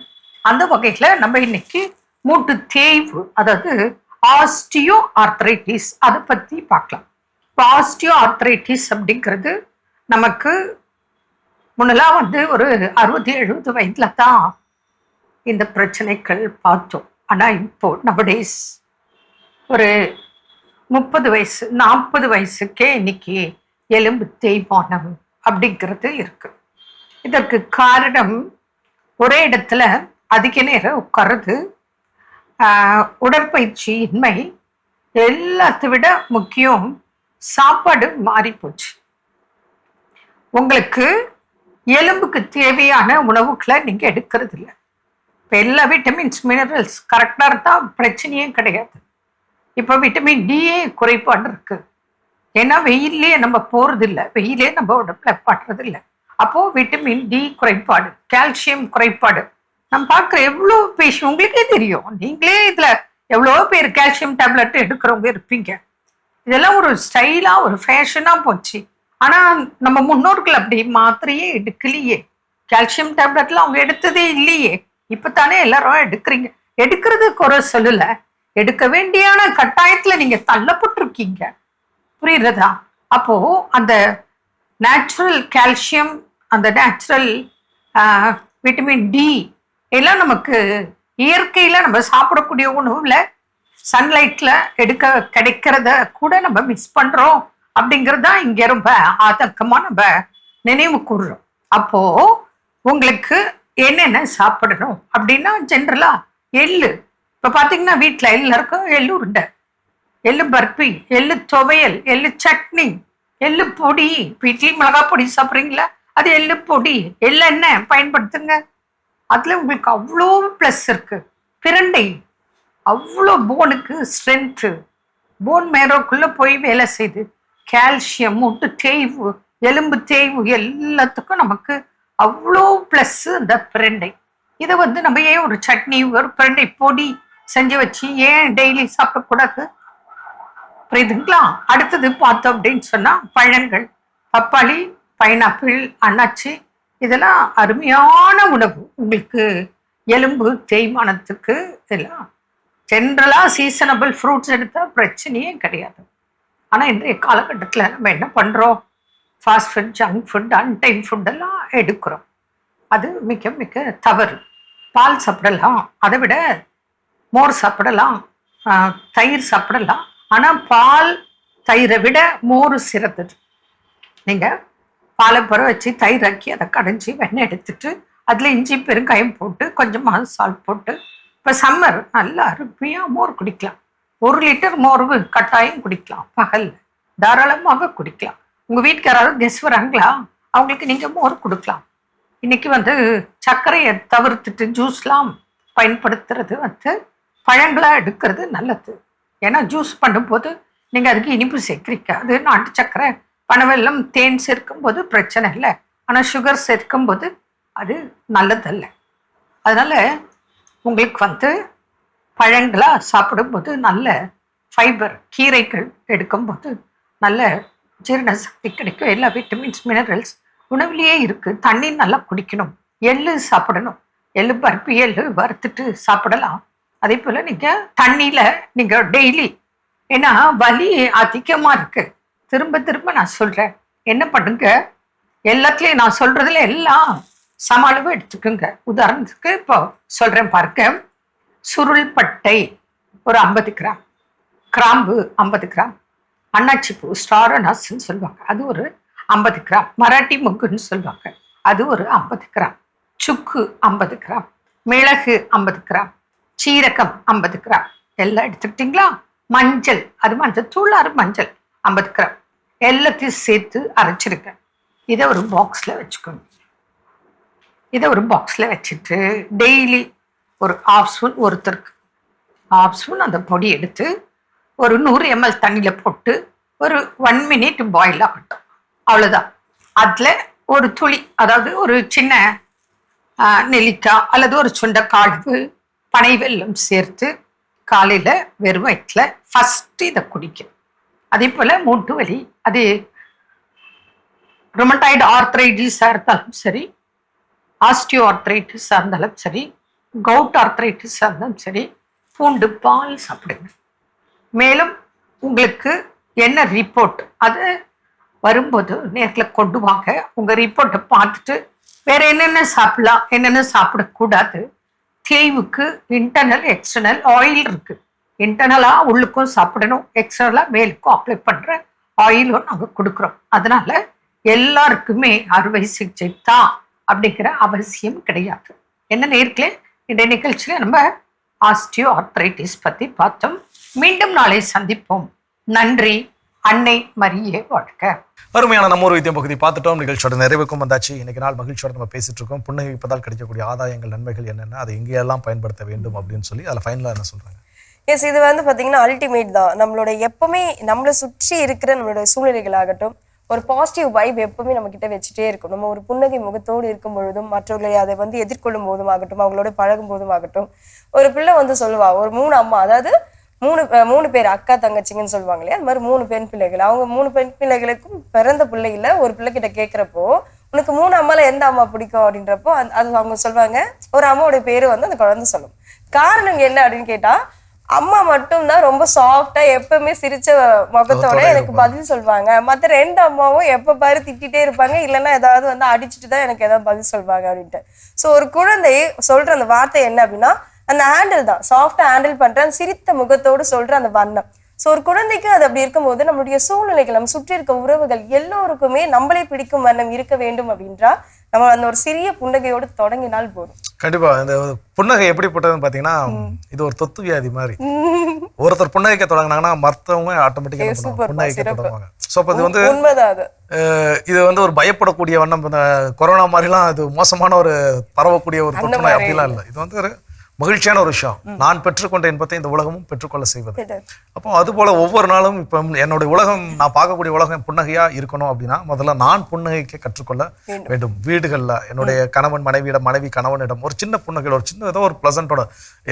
அந்த வகையில நம்ம இன்னைக்கு மூட்டு தேய்வு, அதாவது ஆஸ்டியோ ஆர்த்ரைட்டிஸ், அதை பற்றி பார்க்கலாம். இப்போ ஆஸ்டியோ ஆர்த்ரைட்டிஸ் அப்படிங்கிறது நமக்கு முன்னெல்லாம் வந்து ஒரு 60-70 வயதுல தான் இந்த பிரச்சனைகள் பார்த்தோம். ஆனால் இப்போ நவடேஸ் ஒரு 30 வயசு 40 வயசுக்கே இன்னைக்கு எலும்பு தேய்மானம் அப்படிங்கிறது இருக்கு. இதற்கு காரணம் ஒரே இடத்துல அதிக நேரம் உட்காருது, உடற்பயிற்சி இன்மை, எல்லாத்தை விட முக்கியம் சாப்பாடு மாறி போச்சு. உங்களுக்கு எலும்புக்கு தேவையான உணவுகளை நீங்க எடுக்கிறது இல்லை. இப்போ எல்லா விட்டமின்ஸ் மினரல்ஸ் கரெக்டாக இருந்தால் பிரச்சனையே கிடையாது. இப்போ விட்டமின் டிஏ குறைபாடு இருக்கு. ஏன்னா வெயிலே நம்ம போறது இல்லை, வெயிலே நம்ம உடம்புல படுறது இல்லை. அப்போ விட்டமின் டி குறைபாடு, கால்சியம் குறைபாடு. நம்ம பார்க்குற எவ்வளோ பேஷண்ட் உங்களுக்கே தெரியும், நீங்களே இதில் எவ்வளோ பேர் கால்சியம் டேப்லெட் எடுக்கிறவங்க இருப்பீங்க. இதெல்லாம் ஒரு ஸ்டைலாக ஒரு ஃபேஷனாக போச்சு. ஆனால் நம்ம முன்னோர்கள் அப்படி மாத்திரையே எடுக்கலையே, கால்சியம் டேப்லெட்லாம் அவங்க எடுத்ததே இல்லையே. இப்போ தானே எல்லாரும் எடுக்கிறீங்க. எடுக்கிறது குறை சொல்லலை, எடுக்க வேண்டியான கட்டாயத்தில் நீங்கள் தள்ளப்பட்டிருக்கீங்க, புரியுறதா? அப்போது அந்த நேச்சுரல் கால்சியம், அந்த நேச்சுரல் விட்டமின் டி எல்லாம் நமக்கு இயற்கையில் நம்ம சாப்பிடக்கூடிய உணவுல சன்லைட்ல கிடைக்கிறத கூட நம்ம மிஸ் பண்றோம் அப்படிங்கிறது தான் இங்க ரொம்ப ஆதங்கமா நம்ம நினைவு கூறுறோம். அப்போ உங்களுக்கு என்னென்ன சாப்பிடணும் அப்படின்னா ஜென்ரலா எள்ளு. இப்ப பாத்தீங்கன்னா வீட்டுல எல்லாருக்கும் எள்ளு உருண்டை, எள்ளு பர்பி, எள்ளு துவையல், எள்ளு சட்னி, எள்ளு பொடி. இப்போ இட்லி மிளகா பொடி சாப்பிட்றீங்களா, அது எள்ளு பொடி, எள்ளெண்ணெய் பயன்படுத்துங்க. அதுல உங்களுக்கு அவ்வளோ ப்ளஸ் இருக்கு. பிரண்டை அவ்வளோ போனுக்கு ஸ்ட்ரென்த்து, போன் மேரோக்குள்ள போய் வேலை செய்து கால்சியம், மூட்டு தேய்வு, எலும்பு தேய்வு எல்லாத்துக்கும் நமக்கு அவ்வளோ ப்ளஸ் இந்த பிரண்டை. இதை வந்து நம்ம ஏன் ஒரு சட்னி, ஒரு பிரண்டை பொடி செஞ்சு வச்சு ஏன் டெய்லி சாப்பிடக்கூடாது, புரியுதுங்களா? அடுத்தது பார்த்தோம் அப்படின்னு சொன்னா பழங்கள், பப்பாளி, பைனாப்பிள், அன்னாச்சி, இதெல்லாம் அருமையான உணவு. உங்களுக்கு எலும்பு தேய்மானத்துக்கு இதெல்லாம் ஜென்ரலாக சீசனபிள் ஃப்ரூட்ஸ் எடுத்தால் பிரச்சனையே கிடையாது. ஆனால் இன்றைய காலகட்டத்தில் நம்ம என்ன பண்ணுறோம், ஃபாஸ்ட் ஃபுட், ஜங்க் ஃபுட், அன்டைம் ஃபுட்டெல்லாம் எடுக்கிறோம். அது மிக மிக தவறு. பால் சாப்பிடலாம், அதை விட மோர் சாப்பிடலாம், தயிர் சாப்பிடலாம். ஆனால் பால் தயிரை விட மோர் சிறந்தது. நீங்கள் பாலை பற வச்சு தயிராக்கி அதை கடைஞ்சி வெண்ணெய் எடுத்துட்டு அதில் இஞ்சி பெருங்காயம் போட்டு கொஞ்சமாக சால்ட் போட்டு, இப்போ சம்மர் நல்லா அருமையாக மோர் குடிக்கலாம். 1 லிட்டர் மோர் கட்டாயம் குடிக்கலாம், பகல் தாராளமாக குடிக்கலாம். உங்கள் வீட்டுக்கு யாராவது கெஸ்ட் வராங்களா, அவங்களுக்கு நீங்க மோர் கொடுக்கலாம். இன்னைக்கு வந்து சர்க்கரையை தவிர்த்துட்டு ஜூஸ்லாம் பயன்படுத்துறது வந்து பழங்களா எடுக்கிறது நல்லது. ஏன்னா ஜூஸ் பண்ணும்போது நீங்க அதுக்கு இனிப்பு சேர்க்கிறீங்க. அது நாட்டு சர்க்கரை, பனவெல்லம், தேன் சேர்க்கும் போது பிரச்சனை இல்லை. ஆனா சுகர் சேர்க்கும் போது அது நல்லதல்ல. அதனால உங்களுக்கு வந்து பழங்களா சாப்பிடும்போது நல்ல ஃபைபர், கீரைகள் எடுக்கும்போது நல்ல ஜீரண சக்தி கிடைக்கும். எல்லா விட்டமின்ஸ், மினரல்ஸ் உணவுலேயே இருக்கு. தண்ணி நல்லா குடிக்கணும். எள்ளு சாப்பிடணும். எள்ளு பருப்பு, எள்ளு வறுத்துட்டு சாப்பிடலாம். அதே போல நீங்க தண்ணியில நீங்க டெய்லி, ஏன்னா வலி அதிகமா இருக்கு, திரும்ப திரும்ப நான் சொல்றேன், என்ன பண்ணுங்க, எல்லாத்துலயும் நான் சொல்றதுல எல்லாம் சம அளவு எடுத்துக்கோங்க. உதாரணத்துக்கு இப்போ சொல்றேன் பாருங்க, சுருள் பட்டை ஒரு 50 கிராம், கிராம்பு 50 கிராம், அன்னாச்சி பூ ஸ்டாரனாஸ்ன்னு சொல்லுவாங்க, அது ஒரு 50 கிராம், மராட்டி முக்குன்னு சொல்லுவாங்க, அது ஒரு 50 கிராம், சுக்கு 50 கிராம், மிளகு 50 கிராம், சீரகம் 50 கிராம் எல்லாம் எடுத்துக்கிட்டீங்களா? மஞ்சள், அது மஞ்சள் தூள், மஞ்சள் 50 கிராம் எல்லாத்தையும் சேர்த்து அரைச்சிருக்க. இதை ஒரு பாக்ஸில் வச்சுக்கோங்க. இதை ஒரு பாக்ஸில் வச்சுட்டு டெய்லி ஒரு 1/2 ஸ்பூன், ஒருத்தருக்கு 1/2 ஸ்பூன் அந்த பொடி எடுத்து ஒரு 100 ml தண்ணியில் போட்டு ஒரு 1 மினிட் பாயில் ஆகட்டும். அவ்வளோதான். அதில் ஒரு துளி, அதாவது ஒரு சின்ன நெல்லிக்காய் அல்லது ஒரு சுண்டைக்காடு பனை வெல்லம் சேர்த்து காலையில் வெறும் வயிற்றில் ஃபஸ்ட்டு இதை குடிக்கும். அதே போல் மூட்டு வலி, அது ருமட்டாய்டு ஆர்த்ரைட்டிஸாக இருந்தாலும் சரி, ஆஸ்டியோ ஆர்த்ரைட்டிஸாக இருந்தாலும் சரி, கவுட் ஆர்த்ரைட்டிஸாக இருந்தாலும் சரி, பூண்டு பால் சாப்பிடுங்க. மேலும் உங்களுக்கு என்ன ரிப்போர்ட் அது வரும்போது நேரில் கொண்டு வாங்க. உங்கள் ரிப்போர்ட்டை பார்த்துட்டு வேற என்னென்ன சாப்பிடலாம், என்னென்ன சாப்பிடக்கூடாது. தேய்வுக்கு இன்டர்னல், எக்ஸ்டர்னல் ஆயில் இருக்கு. இன்டர்னலாக உள்ளுக்கும் சாப்பிடணும், எக்ஸ்டர்னலாக மேலுக்கும் அப்ளை பண்ணுற ஆயிலும் நாங்கள் கொடுக்குறோம். அதனால எல்லாருக்குமே அறுவை சிகிச்சை தான் அப்படிங்கிற அவசியம் கிடையாது. என்ன நேர்களே, இந்த நிகழ்ச்சியில் நம்ம ஆஸ்டியோ ஆர்த்ரைட்டிஸ் பற்றி பார்த்தோம். மீண்டும் நாளை சந்திப்போம். நன்றி. அன்னை மரியே வாழ்க. அருமையான நம்ம ஒரு வைத்தியம் பகுதி பார்த்துட்டோம். நிகழ்ச்சியோட நிறைவுக்கும் வந்தாச்சு. இன்னைக்கு நாள் மகிழ்ச்சியோட நம்ம பேசிட்டு இருக்கோம். புன்னகைப்பதால் கிடைக்கக்கூடிய ஆதாயங்கள், நன்மைகள் என்னென்ன, அதை எங்கேயெல்லாம் பயன்படுத்த வேண்டும் அப்படின்னு சொல்லி அதில் ஃபைனலாக என்ன சொல்றாங்க? எஸ், இது வந்து பார்த்தீங்கன்னா அல்டிமேட் தான். நம்மளோட எப்பவுமே நம்மளை சுற்றி இருக்கிற நம்மளோட சூழ்நிலைகளாகட்டும், ஒரு பாசிட்டிவ் வைப் எப்பவுமே நம்ம கிட்ட வச்சுட்டே இருக்கும். நம்ம ஒரு புன்னகை முகத்தோடு இருக்கும் பொழுதும், மற்றவர்களை அதை வந்து எதிர்கொள்ளும் போதும் ஆகட்டும், அவங்களோட பழகும் போதும் ஆகட்டும். ஒரு பிள்ளை வந்து சொல்லுவா, ஒரு 3 அம்மா, அதாவது 3 பேர் அக்கா தங்கச்சிங்கன்னு சொல்லுவாங்க இல்லையா, அது மாதிரி 3 பெண் பிள்ளைகள். அவங்க 3 பெண் பிள்ளைகளுக்கும் பிறந்த பிள்ளைகள ஒரு பிள்ளைகிட்ட கேட்கிறப்போ, உனக்கு 3 அம்மால எந்த அம்மா பிடிக்கும் அப்படின்றப்போ அது அவங்க சொல்லுவாங்க, ஒரு அம்மாவோட பேரு வந்து அந்த குழந்தை சொல்லும். காரணம் என்ன அப்படின்னு கேட்டா, அம்மா மட்டும்தான் ரொம்ப சாஃப்டா எப்பவுமே சிரிச்ச முகத்தோட எனக்கு பதில் சொல்லுவாங்க. மற்ற 2 அம்மாவும் எப்ப பாரு திட்டிகிட்டே இருப்பாங்க, இல்லைன்னா ஏதாவது வந்து அடிச்சுட்டு தான் எனக்கு ஏதாவது பதில் சொல்லுவாங்க அப்படின்ட்டு. ஸோ ஒரு குழந்தை சொல்ற அந்த வார்த்தை என்ன அப்படின்னா, அந்த ஹேண்டில் தான், சாஃப்டா ஹேண்டில் பண்ற அந்த சிரித்த முகத்தோடு சொல்ற அந்த வண்ணம். ஸோ ஒரு குழந்தைக்கு அது அப்படி இருக்கும்போது நம்மளுடைய சூழ்நிலைகள், நம்ம சுற்றி இருக்க உறவுகள் எல்லோருக்குமே நம்மளே பிடிக்கும் வண்ணம் இருக்க வேண்டும் அப்படின்றா நம்ம அந்த ஒரு சிறிய புன்னகையோடு தொடங்கினால் போதும். கண்டிப்பா. இந்த புன்னகை எப்படிப்பட்டதுன்னு பாத்தீங்கன்னா, இது ஒரு தொத்து வியாதி மாதிரி. ஒருத்தர் புன்னகைக்க தொடங்கினாங்கன்னா மற்றவங்க ஆட்டோமேட்டிக்கா புன்னகைக்க தொடங்குவாங்க. ஸோ அப்போ இது வந்து இது வந்து ஒரு பயப்படக்கூடிய வண்ணம், இந்த கொரோனா மாதிரிலாம் இது மோசமான ஒரு பரவக்கூடிய ஒரு தொற்று நோய் அப்படிலாம் இல்லை. இது வந்து ஒரு மகிழ்ச்சியான ஒரு விஷயம். நான் பெற்றுக்கொண்ட இன்பத்தை இந்த உலகமும் பெற்றுக்கொள்ள செய்வது. அப்போ அது போல ஒவ்வொரு நாளும் இப்போ என்னுடைய உலகம், நான் பார்க்கக்கூடிய உலகம் புன்னகையா இருக்கணும் அப்படின்னா முதல்ல நான் புன்னகைக்க கற்றுக்கொள்ள வேண்டும். வீடுகளில் என்னுடைய கணவன் மனைவியிடம், மனைவி கணவனிடம் ஒரு சின்ன புன்னகையில், ஒரு சின்ன ஏதோ ஒரு பிளசண்டோட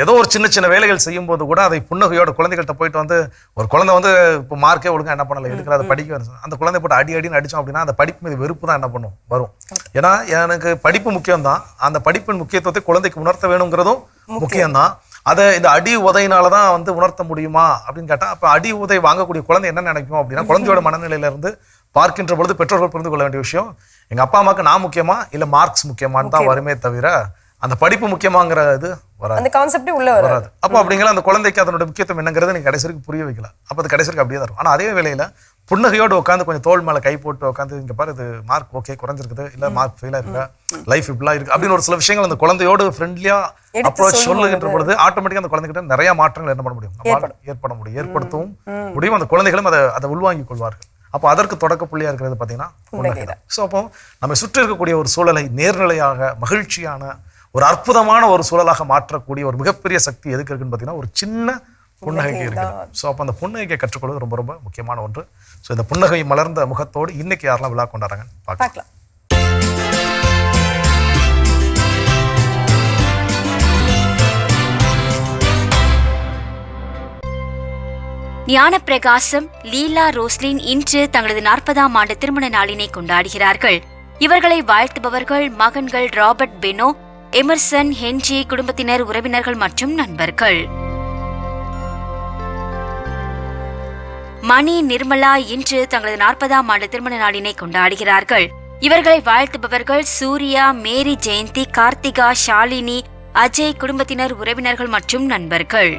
ஏதோ ஒரு சின்ன சின்ன வேலைகள் செய்யும் போது கூட அதை புன்னகையோட குழந்தைகள்கிட்ட போயிட்டு வந்து, ஒரு குழந்தை வந்து இப்போ மார்க்கே ஒழுங்கா என்ன பண்ணல, எடுக்கிற அதை படிக்க, அந்த குழந்தை போட்டு அடின்னு அடிச்சோம் அப்படின்னா அந்த படிப்பு மீது வெறுப்பு தான் என்ன பண்ணும் வரும். ஏன்னா எனக்கு படிப்பு முக்கியம் தான், அந்த படிப்பின் முக்கியத்துவத்தை குழந்தைக்கு உணர்த்த வேணுங்கிறதும் முக்கியம்தான். அதை இந்த அடி உதையினாலதான் வந்து உணர்த்த முடியுமா அப்படின்னு கேட்டா, அப்ப அடி உதை வாங்கக்கூடிய குழந்தை என்ன நினைக்கும் அப்படின்னா, குழந்தையோட மனநிலையில இருந்து பார்க்கின்ற பொழுது பெற்றோர்கள் புரிந்து கொள்ள வேண்டிய விஷயம், எங்க அப்பா அம்மாவுக்கு நான் முக்கியமா இல்ல மார்க்ஸ் முக்கியமான்னு தான் வருமே தவிர அந்த படிப்பு முக்கியமாங்கிற இது வராது, அந்த கான்செப்டே உள்ள வராது. அப்போ அப்படிங்கிற அந்த குழந்தைக்கு அதனோட முக்கியத்துவம் என்னங்கிறது நீங்க கடைசி வரைக்கும் புரிய வைக்கல. அப்ப அது கடைசி வரைக்கும் அப்படியே தான் இருக்கும். ஆனா அதே வேளையில புன்னகையோடு உட்காந்து கொஞ்சம் தோல் மேல கை போட்டு உட்காந்து, இங்க பாரு இது மார்க் ஓகே குறைஞ்சிருக்குது, இல்ல மார்க் ஃபெயிலா இருக்கா, லைஃப் இப்படிலாம் இருக்கு அப்படின்னு ஒரு சில விஷயங்கள் அந்த குழந்தையோடு ஃப்ரெண்ட்லியா அப்ரோச் சொல்லுகின்ற பொழுது ஆட்டோமேட்டிக்கா அந்த குழந்தைகிட்ட நிறைய மாற்றங்கள் என்ன பண்ண முடியும், ஏற்பட முடியும், ஏற்படுத்தவும் முடியும். அந்த குழந்தைகளும் அதை உள்வாங்கிக் கொள்வார்கள். அப்போ அதற்கு தொடக்க புள்ளியாக இருக்கிறது பார்த்தீங்கன்னா புன்னகை தான். ஸோ அப்போ நம்ம சுற்றி இருக்கக்கூடிய ஒரு சூழலை நேர்நிலையாக மகிழ்ச்சியான ஒரு அற்புதமான ஒரு சூழலாக மாற்றக்கூடிய ஒரு மிகப்பெரிய சக்தி எதுக்கு இருக்குன்னு பார்த்தீங்கன்னா ஒரு சின்ன புன்னகைக்கு இருக்குது. ஸோ அப்போ அந்த புன்னகையை கற்றுக்கொள்வது ரொம்ப ரொம்ப முக்கியமான ஒன்று. ஸோ இந்த புன்னகை மலர்ந்த முகத்தோடு இன்னைக்கு யாரெல்லாம் விழா கொண்டாடுறாங்கன்னு பார்க்கலாம். ஞானப்பிரகாசம், லீலா ரோஸ்லின் இன்று தங்களது 40ஆம் ஆண்டு திருமண நாளினை கொண்டாடுகிறார்கள். இவர்களை வாழ்த்துபவர்கள் மகன்கள் ராபர்ட், பெனோ, எமர்சன், ஹென்றி, குடும்பத்தினர், உறவினர்கள் மற்றும் நண்பர்கள். மணி, நிர்மலா இன்று தங்களது 40ஆம் ஆண்டு திருமண நாளினை கொண்டாடுகிறார்கள். இவர்களை வாழ்த்துபவர்கள் சூர்யா, மேரி, ஜெயந்தி, கார்த்திகா, ஷாலினி, அஜய், குடும்பத்தினர், உறவினர்கள் மற்றும் நண்பர்கள்.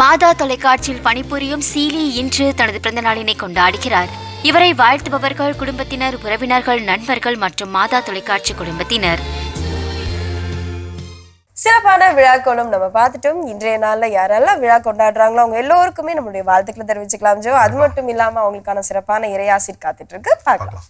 மாதா தொலைக்காட்சியில் பணிபுரியும் சீலி இன்று தனது பிறந்த நாளினை கொண்டாடுகிறார். இவரை வாழ்த்துபவர்கள் குடும்பத்தினர், உறவினர்கள், நண்பர்கள் மற்றும் மாதா தொலைக்காட்சி குடும்பத்தினர். சிறப்பான விழாக்களும் நம்ம பார்த்துட்டோம். இன்றைய நாள்ல யாரெல்லாம் விழா கொண்டாடுறாங்களோ அவங்க எல்லோருக்குமே நம்மளுடைய வாழ்த்துக்களை தெரிவிச்சுக்கலாம் ஜோ. அது மட்டும் இல்லாம அவங்களுக்கான சிறப்பான இறையாசிர் காத்துட்டு இருக்கு, பார்க்கலாம்.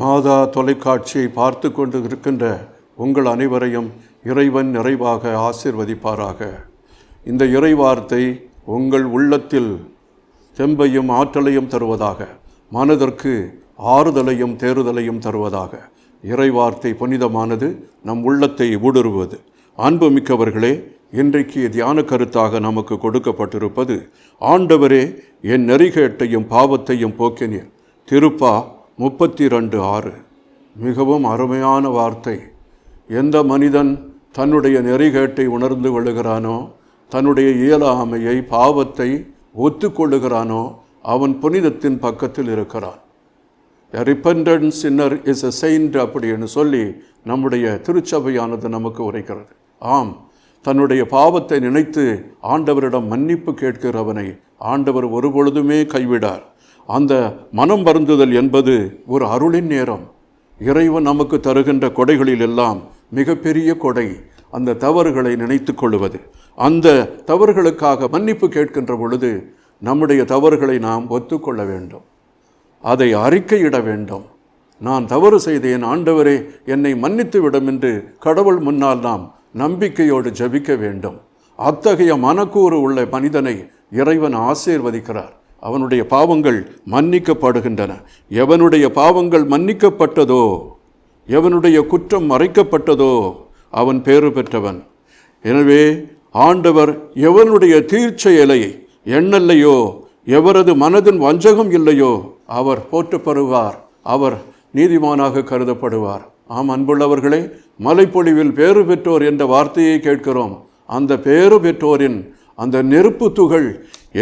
மாதா தொலைக்காட்சியை பார்த்து கொண்டு இருக்கின்ற உங்கள் அனைவரையும் இறைவன் நிறைவாக ஆசீர்வதிப்பாராக. இந்த இறைவார்த்தை உங்கள் உள்ளத்தில் தெம்பையும் ஆற்றலையும் தருவதாக, மனதிற்கு ஆறுதலையும் தேறுதலையும் தருவதாக. இறைவார்த்தை புனிதமானது, நம் உள்ளத்தை ஊடுருவது. அன்புமிக்கவர்களே, இன்றைக்கு தியான கருத்தாக நமக்கு கொடுக்கப்பட்டிருப்பது ஆண்டவரே என் நெறிகேட்டையும் பாவத்தையும் போக்கினீர். திருப்பா 32:6. மிகவும் அருமையான வார்த்தை. எந்த மனிதன் தன்னுடைய நெறிகேட்டை உணர்ந்து கொள்ளுகிறானோ, தன்னுடைய இயலாமையை பாவத்தை ஒத்துக்கொள்ளுகிறானோ, அவன் புனிதத்தின் பக்கத்தில் இருக்கிறான். A repentant sinner is a saint அப்படின்னு சொல்லி நம்முடைய திருச்சபையானது நமக்கு உரைக்கிறது. ஆம், தன்னுடைய பாவத்தை நினைத்து ஆண்டவரிடம் மன்னிப்பு கேட்கிறவனை ஆண்டவர் ஒருபொழுதுமே கைவிடார். அந்த மனம் வருந்துதல் என்பது ஒரு அருளின் நேரம். இறைவன் நமக்கு தருகின்ற கொடைகளில் எல்லாம் மிகப்பெரிய கொடை அந்த தவறுகளை நினைத்து கொள்வது. அந்த தவறுகளுக்காக மன்னிப்பு கேட்கின்ற பொழுது நம்முடைய தவறுகளை நாம் ஒத்துக்கொள்ள வேண்டும், அதை அறிக்கையிட வேண்டும். நான் தவறு செய்தேன், ஆண்டவரே என்னை மன்னித்து விடும் என்று கடவுள் முன்னால் நாம் நம்பிக்கையோடு ஜெபிக்க வேண்டும். அத்தகைய மனக்கூறு உள்ள மனிதனை இறைவன் ஆசீர்வதிக்கிறார். அவனுடைய பாவங்கள் மன்னிக்கப்படுகின்றன. எவனுடைய பாவங்கள் மன்னிக்கப்பட்டதோ, எவனுடைய குற்றம் மறைக்கப்பட்டதோ அவன் பேறு பெற்றவன். எனவே ஆண்டவர் எவனுடைய தீர்ச்செயலை எண்ணல்லையோ, எவரது மனதின் வஞ்சகம் இல்லையோ அவர் போற்றப்படுவார், அவர் நீதிமானாக கருதப்படுவார். ஆம் அன்புள்ளவர்களே, மலைப்பொழிவில் பேறு பெற்றோர் என்ற வார்த்தையை கேட்கிறோம். அந்த பேறு பெற்றோரின் அந்த நெருப்பு துகள்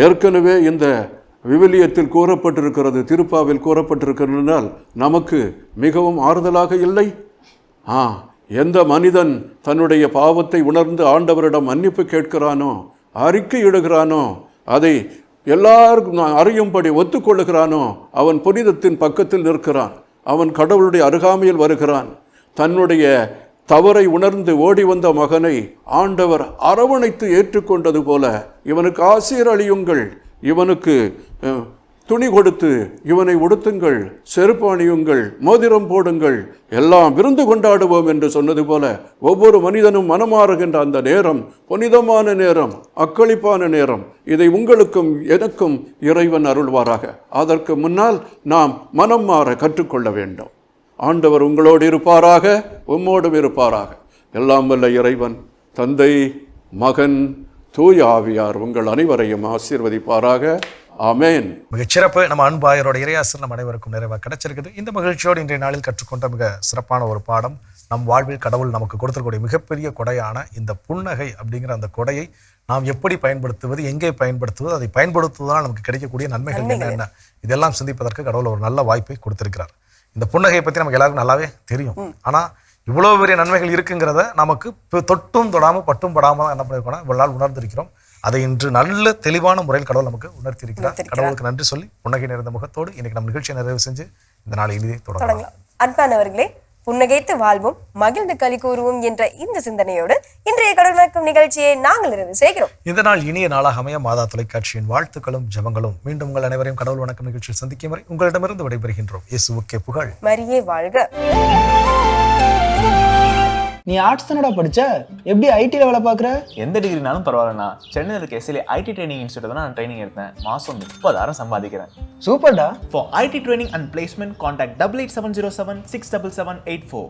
ஏற்கனவே இந்த விவிலியத்தில் கூறப்பட்டிருக்கிறது, திருப்பாவில் கூறப்பட்டிருக்கிறதுனால் நமக்கு மிகவும் ஆறுதலாக இல்லை. எந்த மனிதன் தன்னுடைய பாவத்தை உணர்ந்து ஆண்டவரிடம் மன்னிப்பு கேட்கிறானோ, அறிக்கையிடுகிறானோ, அதை எல்லாருக்கும் அறியும்படி ஒத்துக்கொள்ளுகிறானோ, அவன் புனிதத்தின் பக்கத்தில் நிற்கிறான். அவன் கடவுளுடைய அருகாமையில் வருகிறான். தன்னுடைய தவறை உணர்ந்து ஓடி வந்த மகனை ஆண்டவர் அரவணைத்து ஏற்றுக்கொண்டது போல இவனுக்கு ஆசீர் அளியுங்கள், இவனுக்கு துணி கொடுத்து இவனை உடுத்துங்கள், செருப்பு அணியுங்கள், மோதிரம் போடுங்கள், எல்லாம் விருந்து கொண்டாடுவோம் என்று சொன்னது போல ஒவ்வொரு மனிதனும் மனமாறுகின்ற அந்த நேரம் புனிதமான நேரம், அக்களிப்பான நேரம். இதை உங்களுக்கும் எனக்கும் இறைவன் அருள்வாராக. அதற்கு முன்னால் நாம் மனம் மாற கற்றுக்கொள்ள வேண்டும். ஆண்டவர் உங்களோடு இருப்பாராக, உம்மோடும் இருப்பாராக. எல்லாம் வல்ல இறைவன் தந்தை, மகன், தூய ஆவியார் உங்கள் அனைவரையும் ஆசீர்வதிப்பாராக. ஆமேன். மிகச்சிறப்பு. நம்ம அன்பாயரோட இறையாசர் நம் அனைவருக்கும் நிறைவாக கிடைச்சிருக்குது. இந்த மகிழ்ச்சியோடு இன்றைய நாளில் கற்றுக்கொண்ட மிக சிறப்பான ஒரு பாடம், நம் வாழ்வில் கடவுள் நமக்கு கொடுத்திருக்கக்கூடிய மிகப்பெரிய கொடையான இந்த புன்னகை அப்படிங்கிற அந்த கொடையை நாம் எப்படி பயன்படுத்துவது, எங்கே பயன்படுத்துவது, அதை பயன்படுத்துவதால் நமக்கு கிடைக்கக்கூடிய நன்மைகள் என்னென்ன, இதெல்லாம் சிந்திப்பதற்கு கடவுள் ஒரு நல்ல வாய்ப்பை கொடுத்திருக்கிறார். இந்த புன்னகையை பற்றி நமக்கு எல்லாருக்கும் நல்லாவே தெரியும். ஆனால் இவ்வளோ பெரிய நன்மைகள் இருக்குங்கிறத நமக்கு தொட்டும் தொடாமல் பட்டும் படாமல் என்ன பண்ணியிருக்கோம்னா இவ்வளோ நாள் உணர்ந்திருக்கிறோம். அதை இன்று நல்ல தெளிவான முறையில் கடவுள் நமக்கு உணர்த்தி இருக்கிறார். கடவுளுக்கு நன்றி சொல்லி புன்னகை நிறைந்த முகத்தோடு இன்னைக்கு நம்ம நிகழ்ச்சியை நிறைவு செஞ்சு இந்த நாளை இனிதே தொடங்கலாம். அன்பானவர்களே, புன்னகைத்து வாழ்வோம், மகிழ்ந்து களி கூறுவோம் என்ற இந்த சிந்தனையோடு இன்றைய கடவுள் வணக்கம் நிகழ்ச்சியை நாங்கள் நிறைவு செய்கிறோம். இந்த நாள் இனிய நாளாக அமைய மாதா தொலைக்காட்சியின் வாழ்த்துக்களும் ஜெபங்களும். மீண்டும் உங்கள் அனைவரையும் கடவுள் வணக்கம் நிகழ்ச்சியில் சந்திக்கும் வரை உங்களிடமிருந்து விடைபெறுகின்றோம். இயேசுவுக்கே புகழ், மரியே வாழ்க. நீ ஆர்ட்ஸ் தானடா படிச்ச, எப்படி ஐடில வேலை பார்க்குற? எந்த டிகிரினாலும் பரவாயில்லண்ணா. சென்னையில் இருக்க எஸ்எல்ஏ ஐடி ட்ரைனிங் இன்ஸ்டியூட் தான் நான் ட்ரைனிங் எடுத்தேன். மாதம் 30,000 சம்பாதிக்கிறேன். சூப்பர்டா. For IT training and placement, contact 8870767784.